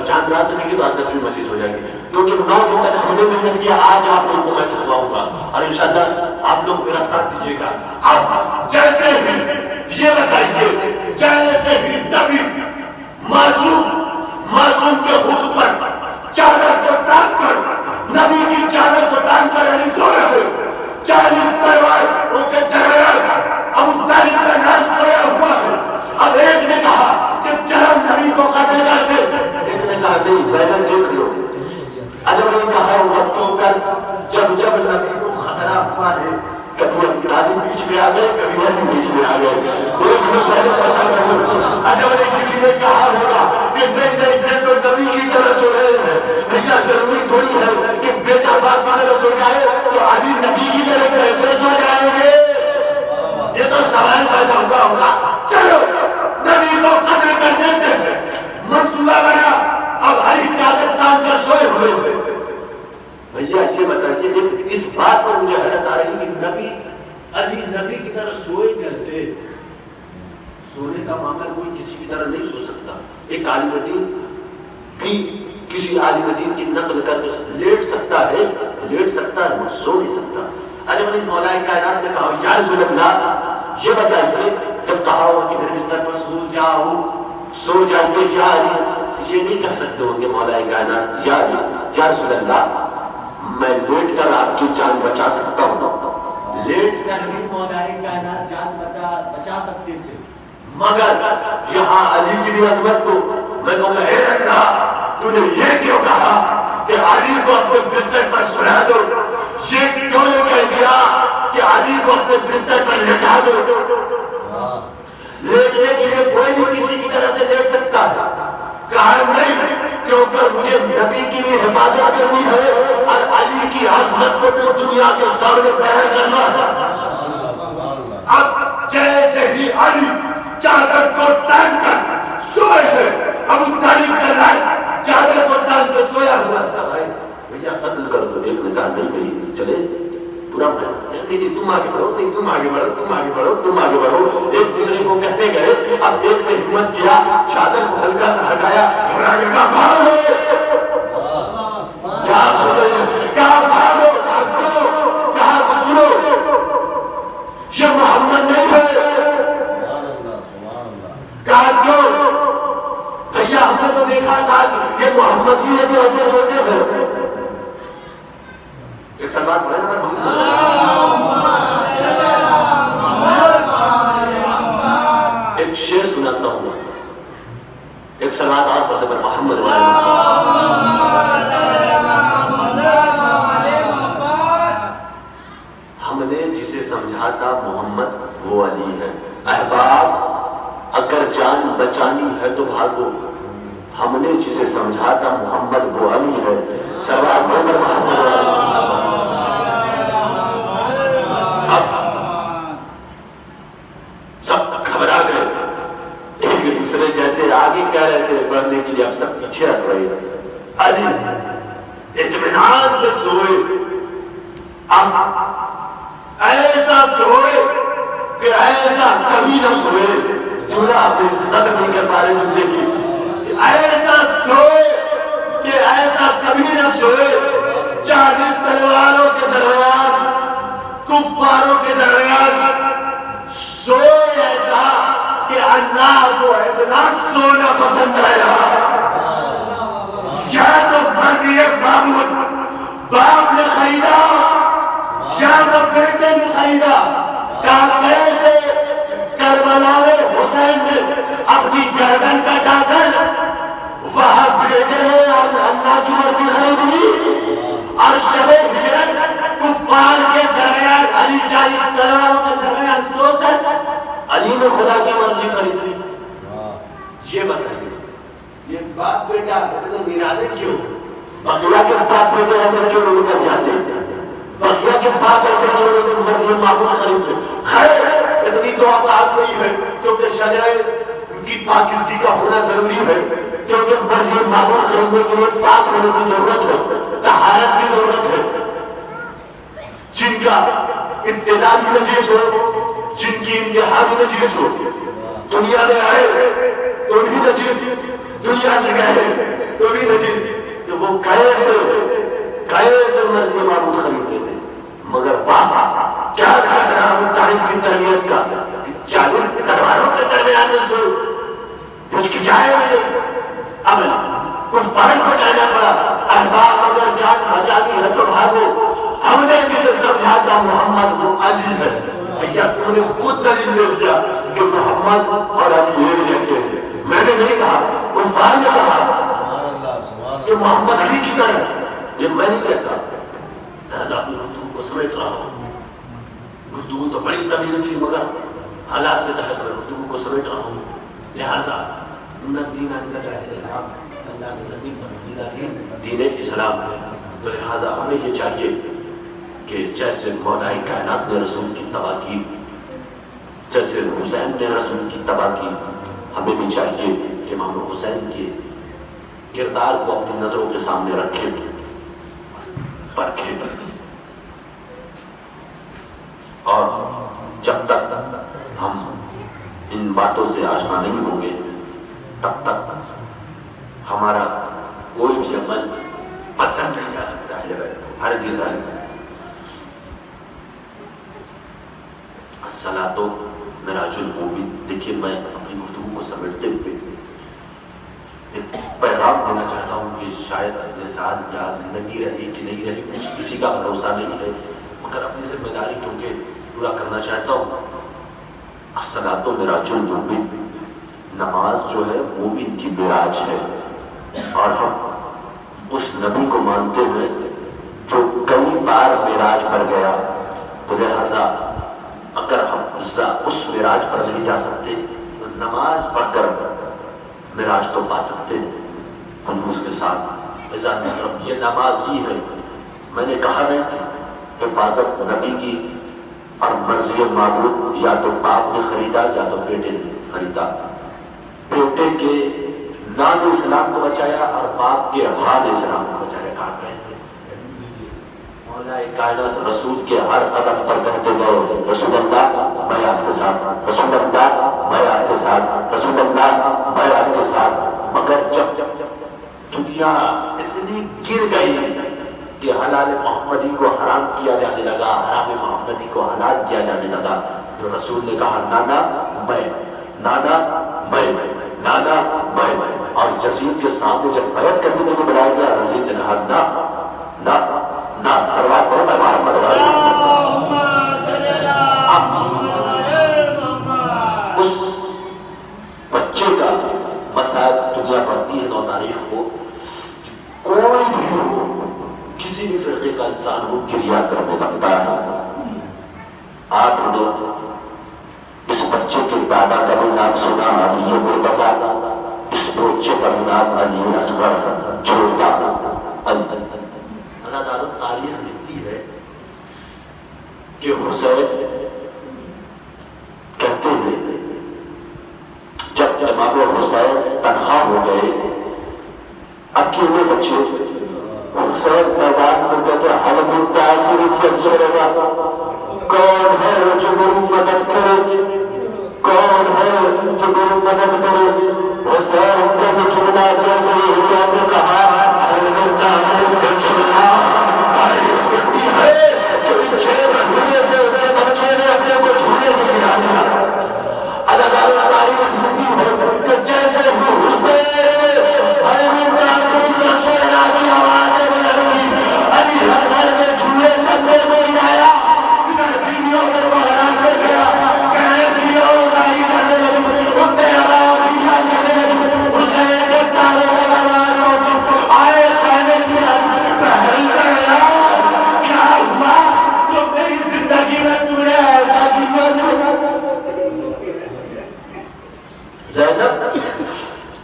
S1: چاند رات سے کی تو آج 10ویں مجلس ہو جائے گی، کیونکہ 9 دن تک ہم نے محنت کیا، آج آپ لوگوں کو میں کھلواؤں گا اور انشاءاللہ آپ لوگ میرا ساتھ دیجیے گا۔ اب جیسے ہی یہ بتائیے، جیسے ہی نبی معصوم کے حکم پر چادر کو تان کر، نبی کی چادر کو تان کر علی سوئے تھے، 40 تلوار ان کے درمیان ابو طالب کا نام سویا ہوا ہے۔ اب ایک نے کہا کہ چلو نبی کو قتل کر دے، ایک نے کہا نہیں بیٹر دیکھ لو، عجب ان کا ہے وقت ہو کر جب جب نبی کو خطرہ ہوا ہے، کبھی ابو طالب بیچ میں آ گئے، کبھی علی بیچ میں آ گئے، ایک دوسرے کو پتہ کر لو۔ عجب نے کسی نے کہا ہوگا کہ نہیں نہیں تو نبی کی طرح سو رہے ہیں، بھیا ضروری تھوڑی ہے کہ بیٹا باپ کی طرح سو جائے تو علی نبی کی طرح کیسے سو جائیں گے؟ یہ تو سوال پیدا ہوا ہوگا۔ چلو نبی کو قتل کر دیتے ہیں، منصوبہ بنا، اب علی چادر تان کر سوئے ہوئے۔ بھیا یہ بتائیے اس بات پر مجھے حیرت آ رہی کہ علی نبی کی طرح سوئے کیسے؟ سونے کا معاملہ کوئی کسی کی طرح نہیں سو سکتا، ایک عالم دین بھی کسی عالم دین کی نقل کر لیٹ سکتا ہے سو نہیں سکتا۔ عجب نے مولا کائنات نے کہا یا رسول اللہ یہ بتائیے، جب کہا ہو کہ میرے بستر پر سو جائیے یا علی، یہ نہیں کہہ سکتے ہوں کہ مولا کائنات یا علی یا رسول اللہ میں لیٹ کر آپ کی جان بچا سکتا ہوں۔ لیٹ کر بھی مولا کائنات جان بچا سکتے تھے، مگر یہاں علی کی بھی عظمت کو میں کہوں گا اے اللہ تو نے یہ کیوں کہا کہ علی کو اپنے بستر پر سلا دو، یہ کیوں نے کہہ دیا کہ علی کو اپنے بستر پر لٹا دو؟ لیٹنے کے لیے کوئی بھی کسی کی طرح سے لیٹ سکتا ہے، کہا نہیں کیونکہ مجھے نبی کی بھی حفاظت کرنی ہے اور علی کی عظمت کو بھی دنیا کے سامنے بیان کرنا ہے۔ اب جیسے ہی علی چادر کو تان کر سوئے ہیں، ابو طالب کا لال چادر کو تان کر سویا ہوا ہے، بھیا قتل کر دو، ایک نے کہا نہیں بھائی چلے پورا تم آگے بڑھو، تم آگے بڑھو، تم آگے بڑھو، تم آگے بڑھو، ایک دوسرے کو کہتے گئے۔ اب ایک نے ہمت کیا، چادر کو ہلکا سا ہٹایا، گھبرا کے کہا بھاگو، کیا سنو، کہا بھاگو، کہا سنو یہ محمد نہیں ہے، کہا کیوں؟ بھیا ہم نے تو دیکھا تھا یہ محمد ہی ہے جو ایسے سوتے ہیں، سلوات پڑھیں نا ایک شعر سناتا ہوں ایک سلوات اور پڑھتے پر محمد ہم نے جسے سمجھا تھا محمد وہ علی ہے احباب اگر جان بچانی ہے تو بھاگو ہم نے جسے سمجھا تھا محمد وہ علی ہے سوال محمد اب سب گھبرا گئے ایک دوسرے جیسے آگے کہہ رہے تھے بڑھنے کے لیے اب سب پیچھے ہٹ رہے علی اطمینان سے سوئے اب ایسا سوئے کہ ایسا کبھی نہ سوئے جملہ آپ سے ختم نہیں کر پا رہے جملے کی ایسا سوئے کہ ایسا کبھی نہ سوئے 40 تلواروں کے درمیان کفاروں کے درمیان سوئے ایسا کہ اللہ کو اتنا سونا پسند آیا یا تو مرضی معبود باپ نے خریدا یا تو بیٹے نے خریدا کہا کیسے کربلا میں حسین نے اپنی گردن کٹا کر وہاں بیٹے نے اور اللہ کی مرضی خریدی اور شب ہجرت کفار کے درمیان علی 40 تلواروں کے درمیان سو کر علی نے خدا کی مرضی خریدی یہ بتائیے یہ باپ بیٹا اتنے نرالے کیوں بقیہ کے باپ بیٹے ایسے کیوں ان کا دھیان دیں بقیہ کے باپ ایسے کیوں ان کا مرضی معبود خرید لیں خیر اتنی تو آپ کو ہی ہے کیونکہ شجرہ کی پاکیزگی کا ہونا ضروری ہے کیونکہ مرضی معبود خریدنے کے لیے پاک ہونے کی ضرورت ہے طہارت کی ضرورت ہے جن کا ابتدا بھی نجیس ہو جن کی انتہا بھی نجیس ہو دنیا میں آئے تو بھی نجیس دنیا سے گئے تو بھی نجیس کہ وہ کیسے مرضی معبود خریدتے تھے مگر واہ کیا کہنا تاریخ کی تربیت کا 40 تلواروں کے درمیان میں سو کچھ کی جائے ہوئے عمل کچھ پہن کو کہنا پڑا احباب اگر جان بچانی ہے تو بھاگو ہم نے جسے سمجھاتا محمد وہ علی ہے کیا تم نے خود دلیل دے دیا کہ محمد اور علی ایک جیسے ہیں میں نے نہیں کہا کفار نے کہا کہ محمد علی کی طرح یہ میں نہیں کہتا لہذا اپنی گفتگو کو سمیٹ رہا ہوں گفتگو تو بڑی طویل تھی مگر حالات کے تحت میں گفتگو کو سمیٹ رہا ہوں لہذا دین اسلام ہے تو لہذا ہمیں یہ چاہیے کہ جیسے مولا کائنات نے رسول کی تباہ کی جیسے حسین نے رسول کی تباہ کی ہمیں بھی چاہیے کہ امام حسین کے کردار کو اپنی نظروں کے سامنے رکھیں پرکھیں اور جب تک ہم ان باتوں سے آشنا نہیں ہوں گے تب تک ہمارا کوئی بھی عمل پسند نہیں جا سکتا ہے ہر چیز الصلاۃ معراج المومن دیکھیے میں اپنی گفتگو کو سمیٹتے ہوئے ایک پیغام دینا چاہتا ہوں کہ شاید اگلے سال یا زندگی رہی کہ نہیں رہی کسی کا بھروسہ نہیں ہے مگر اپنی ذمہ داری کیونکہ پورا کرنا چاہتا ہوں الصلاۃ معراج المومن نماز جو ہے مومن کی معراج ہے اور ہم اس نبی کو مانتے ہوئے جو کئی بار معراج پر گیا تو لہذا اگر ہم اس معراج پر نہیں جا سکتے تو نماز پڑھ کر معراج تو پا سکتے ہیں ہم اس کے ساتھ یہ نماز ہی ہے میں نے کہا نہیں کہ حفاظت نبی کی اور مرضی معبود یا تو باپ نے خریدا یا تو بیٹے نے خریدا بیٹے کے نام اسلام کو بچایا اور باپ کے حال اسلام کو بچایا کہا کیسے مولا کائنات رسول کے ہر قدم پر کہتے گئے رسول اللہ میں آپ کے ساتھ رسول اللہ میں آپ کے ساتھ رسول اللہ میں آپ کے ساتھ مگر جب دنیا اتنی گر گئی کہ حلال محمدی کو حرام کیا جانے لگا حرام محمدی کو حلال کیا جانے لگا تو رسول نے کہا نانا میں نانا میں نانا میں اور یزید کے سامنے جب بیعت کرنے کو بلایا گیا یزید نے کہا نہ نہ نہ سروات کو میں انسان کو کریا کرنے لگتا ہے. آپ نے اس بچے کے دادا کا بھی نام سنا علی مرتضیٰ، اس بچے کا بھی نام علی اصغر چھوٹا. اللہ تعالیٰ تاریخ لکھتی ہے کہ حسین کہتے ہیں جب امام حسین تنہا ہو گئے اکیلے بچے، حسین میدان میں کہتے حل متاثر کنسرگا، کون ہے جو میری مدد کرے، کون ہے جو میری مدد کرے. حسین کا جو جملہ جیسے حسین نے کہا حل متاثر کنسرگا، تاریخ کہتی ہے کہ ان 6 مہینے سے ان کے بچے نے اپنے کو جھولے سے گرا دیا. اللہ تعالیٰ تاریخ لکھتی ہے کہ جیسے حسین حل متاثر کنسرگا کی آوازیں بلند کی، علی اصغر نے جھولے سے اپنے کو گرایا، بیویوں کے کو حرام کر گیا، زینب کی روزائی کرنے لگی، ان کے علاوہ دیا کرنے لگی. حسین کے تارے کا آواز پہنچی، آئے خیمے کی پہل کا اعلان، کیا ہوا جو میری زندگی میں تم نے ایسا کیا؟ زینب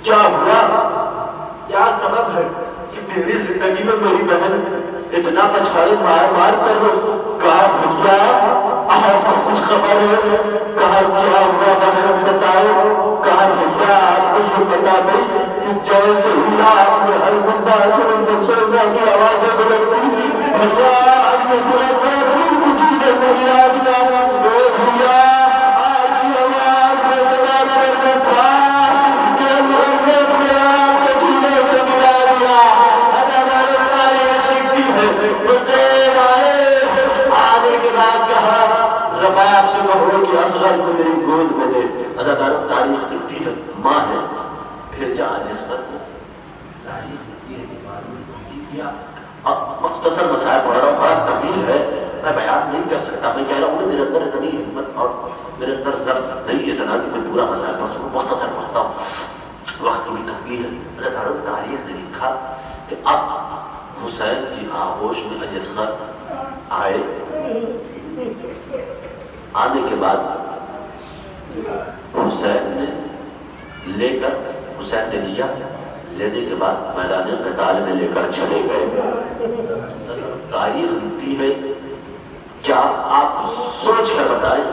S1: کیا ہوا، کیا سبب ہے کہ میری زندگی میں میری بہن اتنا پچھاڑے مار مار کر کہا بھیا آپ کو کچھ خبر ہے، کہا کیا ہوا بہن بتاؤ، کہا بھیا آپ کو یہ پتا نہیں کہ جیسے ہی آپ نے ہر بندہ سنگا کی آوازیں بلند کی، بھیا آپ نے سنا مجھے جیسے گرا دیا. بھیا آپ کی آواز میں بتا کرنا تھا کہ سب نے اپنے آپ کو جھولے سے گرا دیا. حسین آئے، آنے کے بعد کہا رباب سے کہو کہ اصغر کو میری گود میں دے. اللہ تعالیٰ تاریخ لکھتی ہے ماں ہے، پھر جا اصغر کو تاریخ لکھتی ہے کہ معلوم کیا. اب مختصر مسائل پڑھ رہا ہوں، بڑا طویل ہے، میں بیان نہیں کر سکتا. میں کہہ رہا ہوں میرے اندر اتنی ہمت اور میرے اندر ضبط نہیں ہے اتنا کہ میں پورا مسائل پڑھ سکوں. مختصر پڑھتا ہوں، وقت بھی طویل ہے. اللہ تعالیٰ تاریخ نے لکھا کہ اب حسین کی آغوش میں علی اصغر آئے. آنے کے بعد حسین نے لے کر حسین نے لیا، لینے کے بعد میدان قتال میں لے کر چلے گئے. تاریخ لکھتی ہے، کیا آپ سوچ کر بتائیں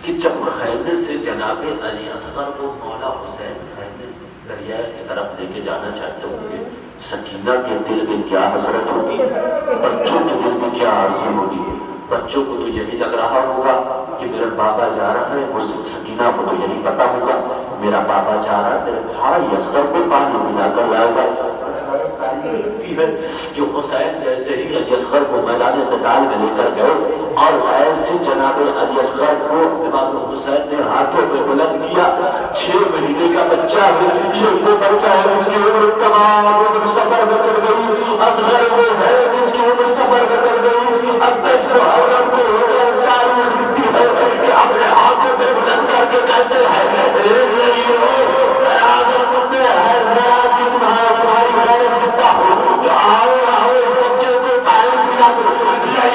S1: کہ جب خیمے سے جناب علی اصغر کو مولا حسین خیمے دریا کی طرف لے کے جانا چاہتے ہوں گے، سکینہ کے دل میں کیا حسرت ہوگی، بچوں کے دل میں کیا آرزو ہوگی. بچوں کو تو یہی لگ رہا ہوگا کہ میرا بابا جا رہا ہے، اس سکینہ کو تو یہی پتا ہوگا میرا بابا جا رہا ہے، میرے بھائی اصغر کو پانی پلا کر لائے گا. ہے کہ حسین جیسے ہی علی اصغر کو میدان قتال میں لے کر گئے اور ایسے جناب علی اصغر کو امام حسین نے ہاتھوں پہ بلند کیا. 6 مہینے کا بچہ ہے، یہ وہ بچہ ہے جس کی عمر تمام عمر سفر میں کر گئی. اصغر وہ ہے جس کی عمر سفر میں کر گئی. اب اس کو حضرت کو ہو گیا. تاریخ لکھتی ہے کہ اپنے ہاتھوں پہ بلند کر کے کہتے ہیں تمہاری بڑے سکتا ہو تو آؤ آؤ اس بچے کو تعلیم دیا دو.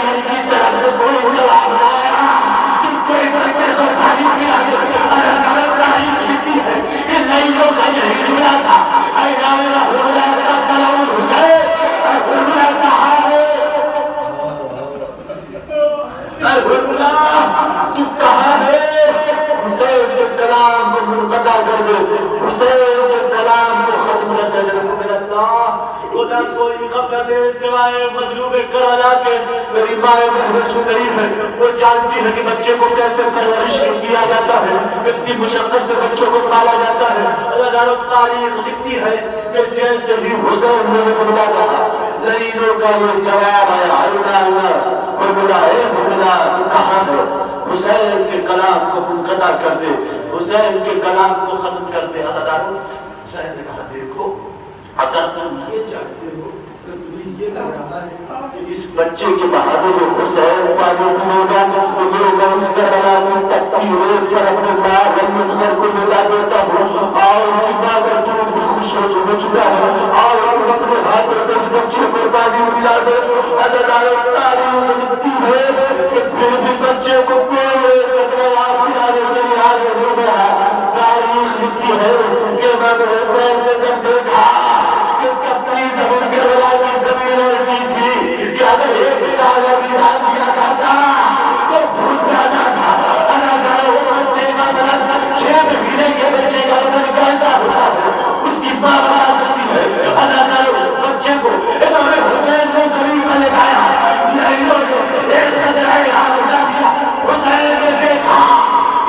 S1: ان کی طرف سے کوئی جواب نہ آیا کہ کوئی بچے کو تعلیم دیا دو. الگ تعلیم دیتی ہے کہ نئی لوگ کا یہی جملہ تھا، اے جانا حضرہ کا کلام حسین، اے حضرہ کہا ہے، اے حضرہ تو کہا ہے حسین کے کلام کو منقطع کر دے، حسین کے کلام کو ختم کر دے. خدا کوئی خبر دے سوائے مظلوم کربلا کے. میری مائیں محسوس نہیں ہے، وہ جانتی ہے کہ بچے کو کیسے پرورش کیا جاتا ہے، کتنی مشقت سے بچوں کو پالا جاتا ہے. اللہ تعالیٰ تاریخ لکھتی ہے کہ جیسے ہی حسین نے جملہ کہا لعینوں کا یہ جواب آیا، حرملہ کہاں ہے. حسین کے کلام کو منقطع کر دے، حسین کے کلام کو ختم کر دے. اللہ تعالیٰ حسین نے کہا دیکھو اگر تم یہ چاہتے ہو کہ تمہیں یہ لگ رہا ہے کہ اس بچے کے بہادر حسین پانے پیے گا تو یہ اس کربلا کی تپتی ہوئے پر اپنے ماں علی اصغر کو ملا دیتا ہوں اور اس کی ماں کا دل بھی خوش ہو چکا ہے اور اپنے اپنے ہاتھوں سے اس بچے کو تعلیم دلا دے. حضرت تعلیم اتنی ہے کہ پھر بھی بچے کو کوئی قطرہ آب پلانے کے لیے آگے ہو گیا. تاریخ اتنی ہے کہ امام حسین نے جب دیکھا کہ کپڑی زمین کربلا کی زمین ایسی تھی کہ اگر ایک تازہ بھی ڈال دیا جاتا تو بھول جاتا تھا. اللہ تعالیٰ وہ بچے کا بدن 6 مہینے کے بچے کا بدن کیسا ہوتا ہے اس کی ماں بتا سکتی ہے. اللہ تعالیٰ اس بچے کو امام حسین نے زمین میں لگایا. ایک قطرہ آب اٹھا دیا. حسین نے دیکھا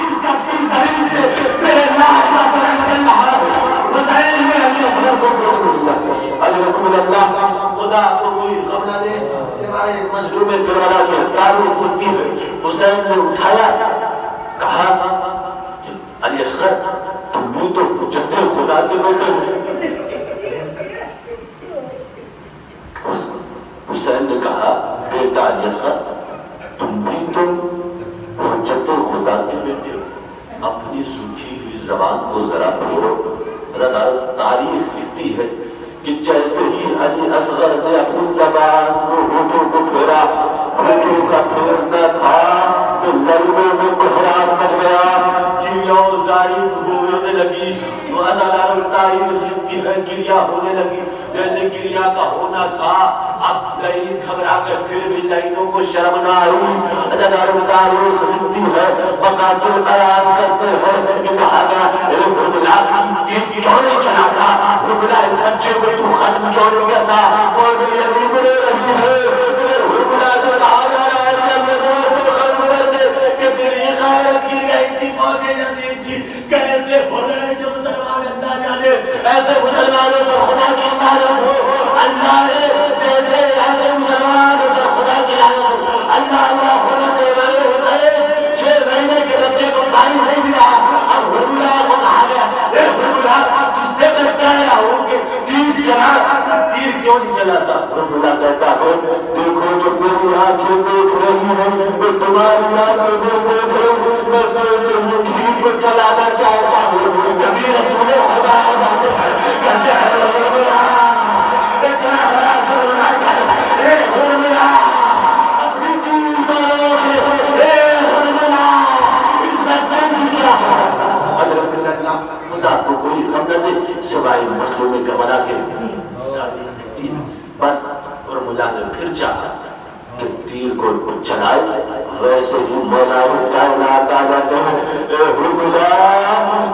S1: اس کپڑی زمین سے میرے اللہ کا بدن چل رہا ہے. حسین نے علی اصغر کو بول دیا. رسول اللہ خدا کو کوئی غم نہ دے سوائے مظلوم کربلا کے تعلق ہوتی ہے. حسین نے اٹھایا کہا علی اصغر تم بھی تو جدے خدا کے بیٹے ہو. حسین نے کہا بیٹا علی اصغر تم بھی تو جدے خدا کے بیٹے ہو. اپنی سوکھی ہوئی زبان کو ذرا پھیرو. تاریخ لکھتی ہے کہ جیسے ہی علی اصغر نے اپنی زبان کو ہونٹوں کو پھیرا ہونٹوں کا پھیرنا تھا تو لڑنے میں بحران مچ گیا. گریوں زاری ہونے لگی. تو اللہ تاریخ لکھتی ہے گریا ہونے لگی جیسے گریا کا ہونا تھا. اب لئی گھبرا کر پھر بھی لائنوں کو شرم نہ آئی. اللہ تاریخ لکھتی ہے مقاتل بیان کرتے ہیں کہ کہا گیا کیوں نہیں چلاتا حرملہ اس بچے کو تو ختم کیوں نہیں کرتا. اور یہ حرملہ رہی ہے حرملہ سے کہا جا رہا ہے کہ اللہ کو ختم کر دے کہ تیری غیرت گر گئی تھی فوج یزید کی. کیسے ہو رہے جو مسلمان اللہ جانے ایسے مسلمانوں پر خدا کی لعنت ہو. اللہ نے جیسے ایسے مسلمانوں پر خدا کی لعنت ہو. اللہ اللہ حرمت والے ہوتا ہے 6 مہینے کے بچے کو پانی نہیں ملا. اب حرملہ کو کہا گیا اے حرملہ تجھ سے میں کہہ رہا ہوں کہ تیر چلا. تیر کیوں نہیں چلاتا؟ حرملہ کہتا ہے دیکھو جو میری آنکھیں دیکھ رہی ہیں وہ تمہاری آنکھیں دیکھ رہی ہیں. میں تیر کو چلانا چاہتا ہوں. کبھی رسول خدا آتے ہیں کہتے ہیں حرملہ اتنا بڑا سرنا ہے اے حرملہ اپنی تیر کو روک لے. اے حرملہ اس میں جنگ کیا ہے. خدا کو کوئی غم نہ دے سوائے مظلوم کربلا کے. بس حرملہ نے پھر چاہا کہ تیر کو چلائے. ویسے ہی مولا کائنات آ جاتے ہیں اے حرملہ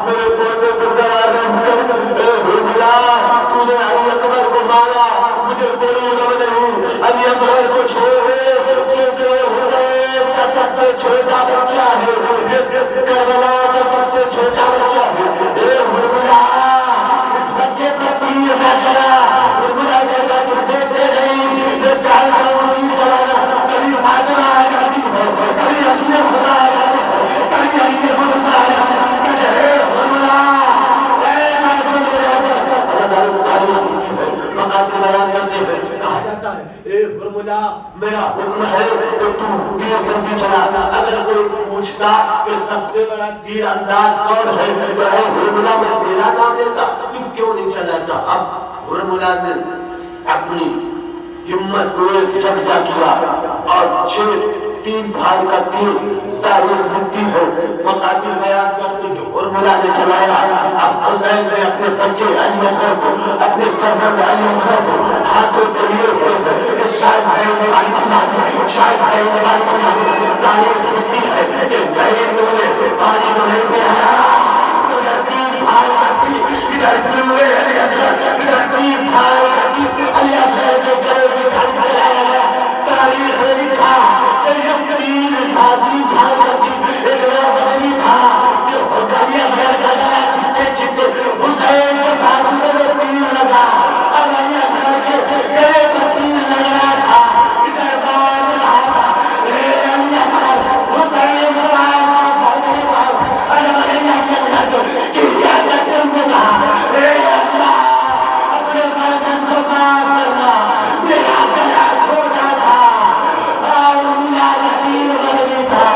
S1: میرے پوتے کو ذرا رحم کر. اے حرملہ تو نے علی اصغر کو مارا مجھے کوئی غم نہیں. علی اصغر کو چھوڑ دے کیونکہ حسین کا سب سے چھوٹا بچہ ہے. کربلا کا سب سے چھوٹا بچہ ہے. اے حرملہ اس بچے کو تیر نہ چلا. حرملہ کہتا تم دیکھتے نہیں میں چاہتا ہوں تیر چلانا. کبھی فاطمہ آ جاتی ہے کبھی رسول خدا آ جاتے ہیں کبھی علی مرتضیٰ آ جاتے ہیں کہتے ہیں اے حرملہ ایسا سن لے جاتا ہے. اللہ تعالیٰ مقاتل بیان کرتے ہیں کہا جاتا ہے اے حرملہ میرا حکم ہے کہ تو تیر جلدی چلا. اگر کوئی پوچھتا کہ سب سے بڑا تیر انداز کون ہے تو اے حرملہ میں تیرا نام دیتا تم کیوں نہیں چلاتا. اب حرملہ نے اپنی ہمت کو ایک شخصہ کیا اور 3 بھائی کا تیر تاریخ لکھتی ہے مقاتل بیان کرتے کہ حرملہ نے چلایا. اب حسین نے اپنے بچے علی اصغر کو اپنے فرزند علی اصغر کو ہاتھوں کے لیے شاید تاریخ لکھتی ہے کہ نہیں تو نے پانی کو نہیں پیا. ادھر 3 بھائی ادھر بلوے علی اصغر ادھر 3 بھائی علی اصغر کے گلے میں جھنڈ چلایا گیا. تاریخ نے لکھا کہ یہ 3 بھائی ایک وزنی تھا کہ علی اصغر کا گلا چھٹے چھٹے حسین کے بازو میں تیر لگا. اب علی اصغر کے گلے میں تیر لگ رہا تھا. ادھر بال رہا تھا اے علی اصغر حسین رہا پہنچنے پر علی اصغر کو چڑیا کرتے ہوئے کہا اے اللہ اپنے فرزند کو معاف کرنا. میرا گلا چھوٹا تھا اور ملا کا تیر وزنی تھا.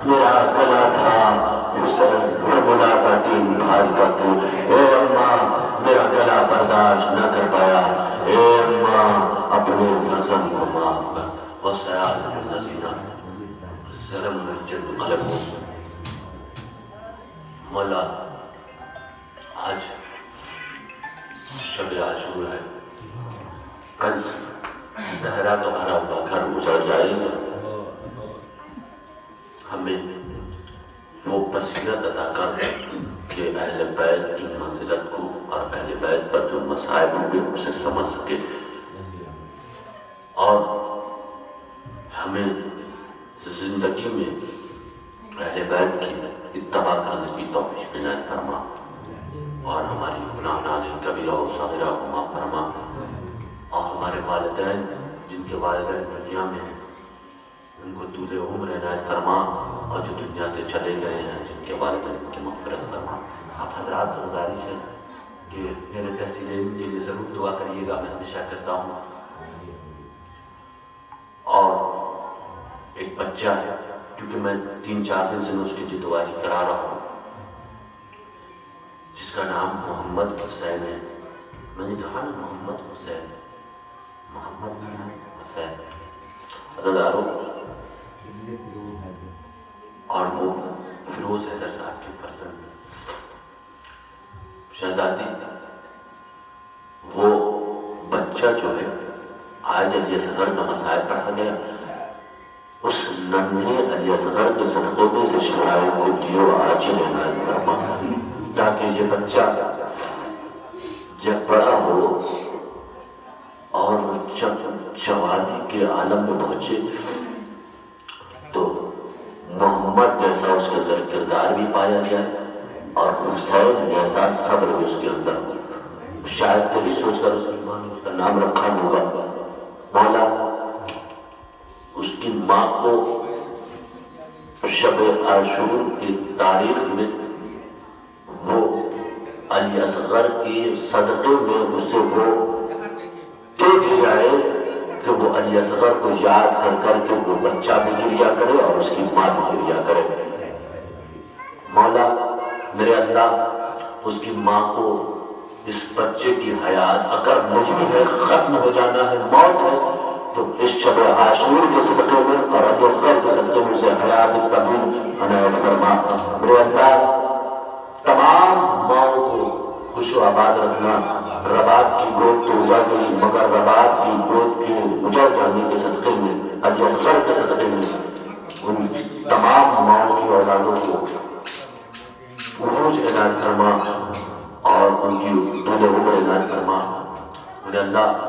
S1: میرا گلا تھا حسین پر ملاقاتی بھائی کا تو، اے اماں میرا گلا برداشت نہ کر پایا، اے اماں اپنے زخم کو معاف کر، وسیعات الذین ظلموا انقلبوا۔ مولا آج شب عاشور ہے، کل صحرا کا بھرا ہوا گھر اجڑ جائے گا، ہمیں وہ بصیرت عطا کر کہ اہل بیت کی منزلت کو اور اہل بیت پر جو مصائب ہوئے اسے سمجھ سکے، اور ہمیں زندگی میں اہل بیت کی اتباع کرنے کی توفیق عنایت فرما، اور ہماری گناہان کبیرہ و صغیرہ کو معاف فرما، اور ہمارے والدین جن کے والدین دنیا میں ہیں ان کو طول عمر عنایت فرما، اور جو دنیا سے چلے گئے ہیں جن کے والدین ان کی مغفرت فرما۔ آپ حضرات سے گزارش ہے کہ میرے تحصیل علم کے لیے ضرور دعا کریے گا، میں ہمیشہ کرتا ہوں۔ اور ایک بچہ ہے، کیونکہ میں 3-4 دن سے میں اس کے لیے دعا ہی کرا رہا ہوں، جس کا نام محمد حسین ہے۔ میں نے کہا نا محمد حسین، محمد حسین عزادارو، اور وہ فیروز حیدر صاحب کے فرزند شہزادی۔ وہ بچہ جو ہے آج علی اصغر کا مسائل پڑھا گیا، اس ننھے علی اصغر کے صدقے میں سے شرائع کو دیو آج ہی عنایت فرما، تاکہ یہ بچہ جب بڑا ہو اور جب جوانی کے عالم میں پہنچے تو محمد جیسا اس کے اندر کردار بھی پایا گیا، اور حسین جیسا صبر بھی اس کے اندر ہو۔ شاید کبھی سوچ کر اس کا نام رکھا ہوگا۔ مولا اس کی ماں کو شب عاشور کی تاریخ میں وہ علی اصغر کی صدقے میں اسے وہ دیکھ جائے کہ وہ علی اصغر کو یاد کر کے وہ بچہ بھی گریا کرے اور اس کی ماں بھی گریا کرے۔ مولا میرے اللہ اس کی ماں کو اس بچے کی حیات اگر مجھے ہے ختم ہو جانا ہے، موت ہے، تو اس شب عاشور کے صدقے میں اور علی اصغر کے صدقے میں اسے حیات طویل عنایت فرما۔ میرے اللہ تمام ماؤں کو خوش و آباد رکھنا۔ رباب کی گود تو اجڑ گئی، مگر رباب کی گود کے اجڑ جانے کے صدقے میں، علی اصغر کے صدقے میں، ان تمام ماؤں کی اولادوں کو عروج عنایت فرما اور ان کی طول عمر عنایت فرما۔ میرے اللہ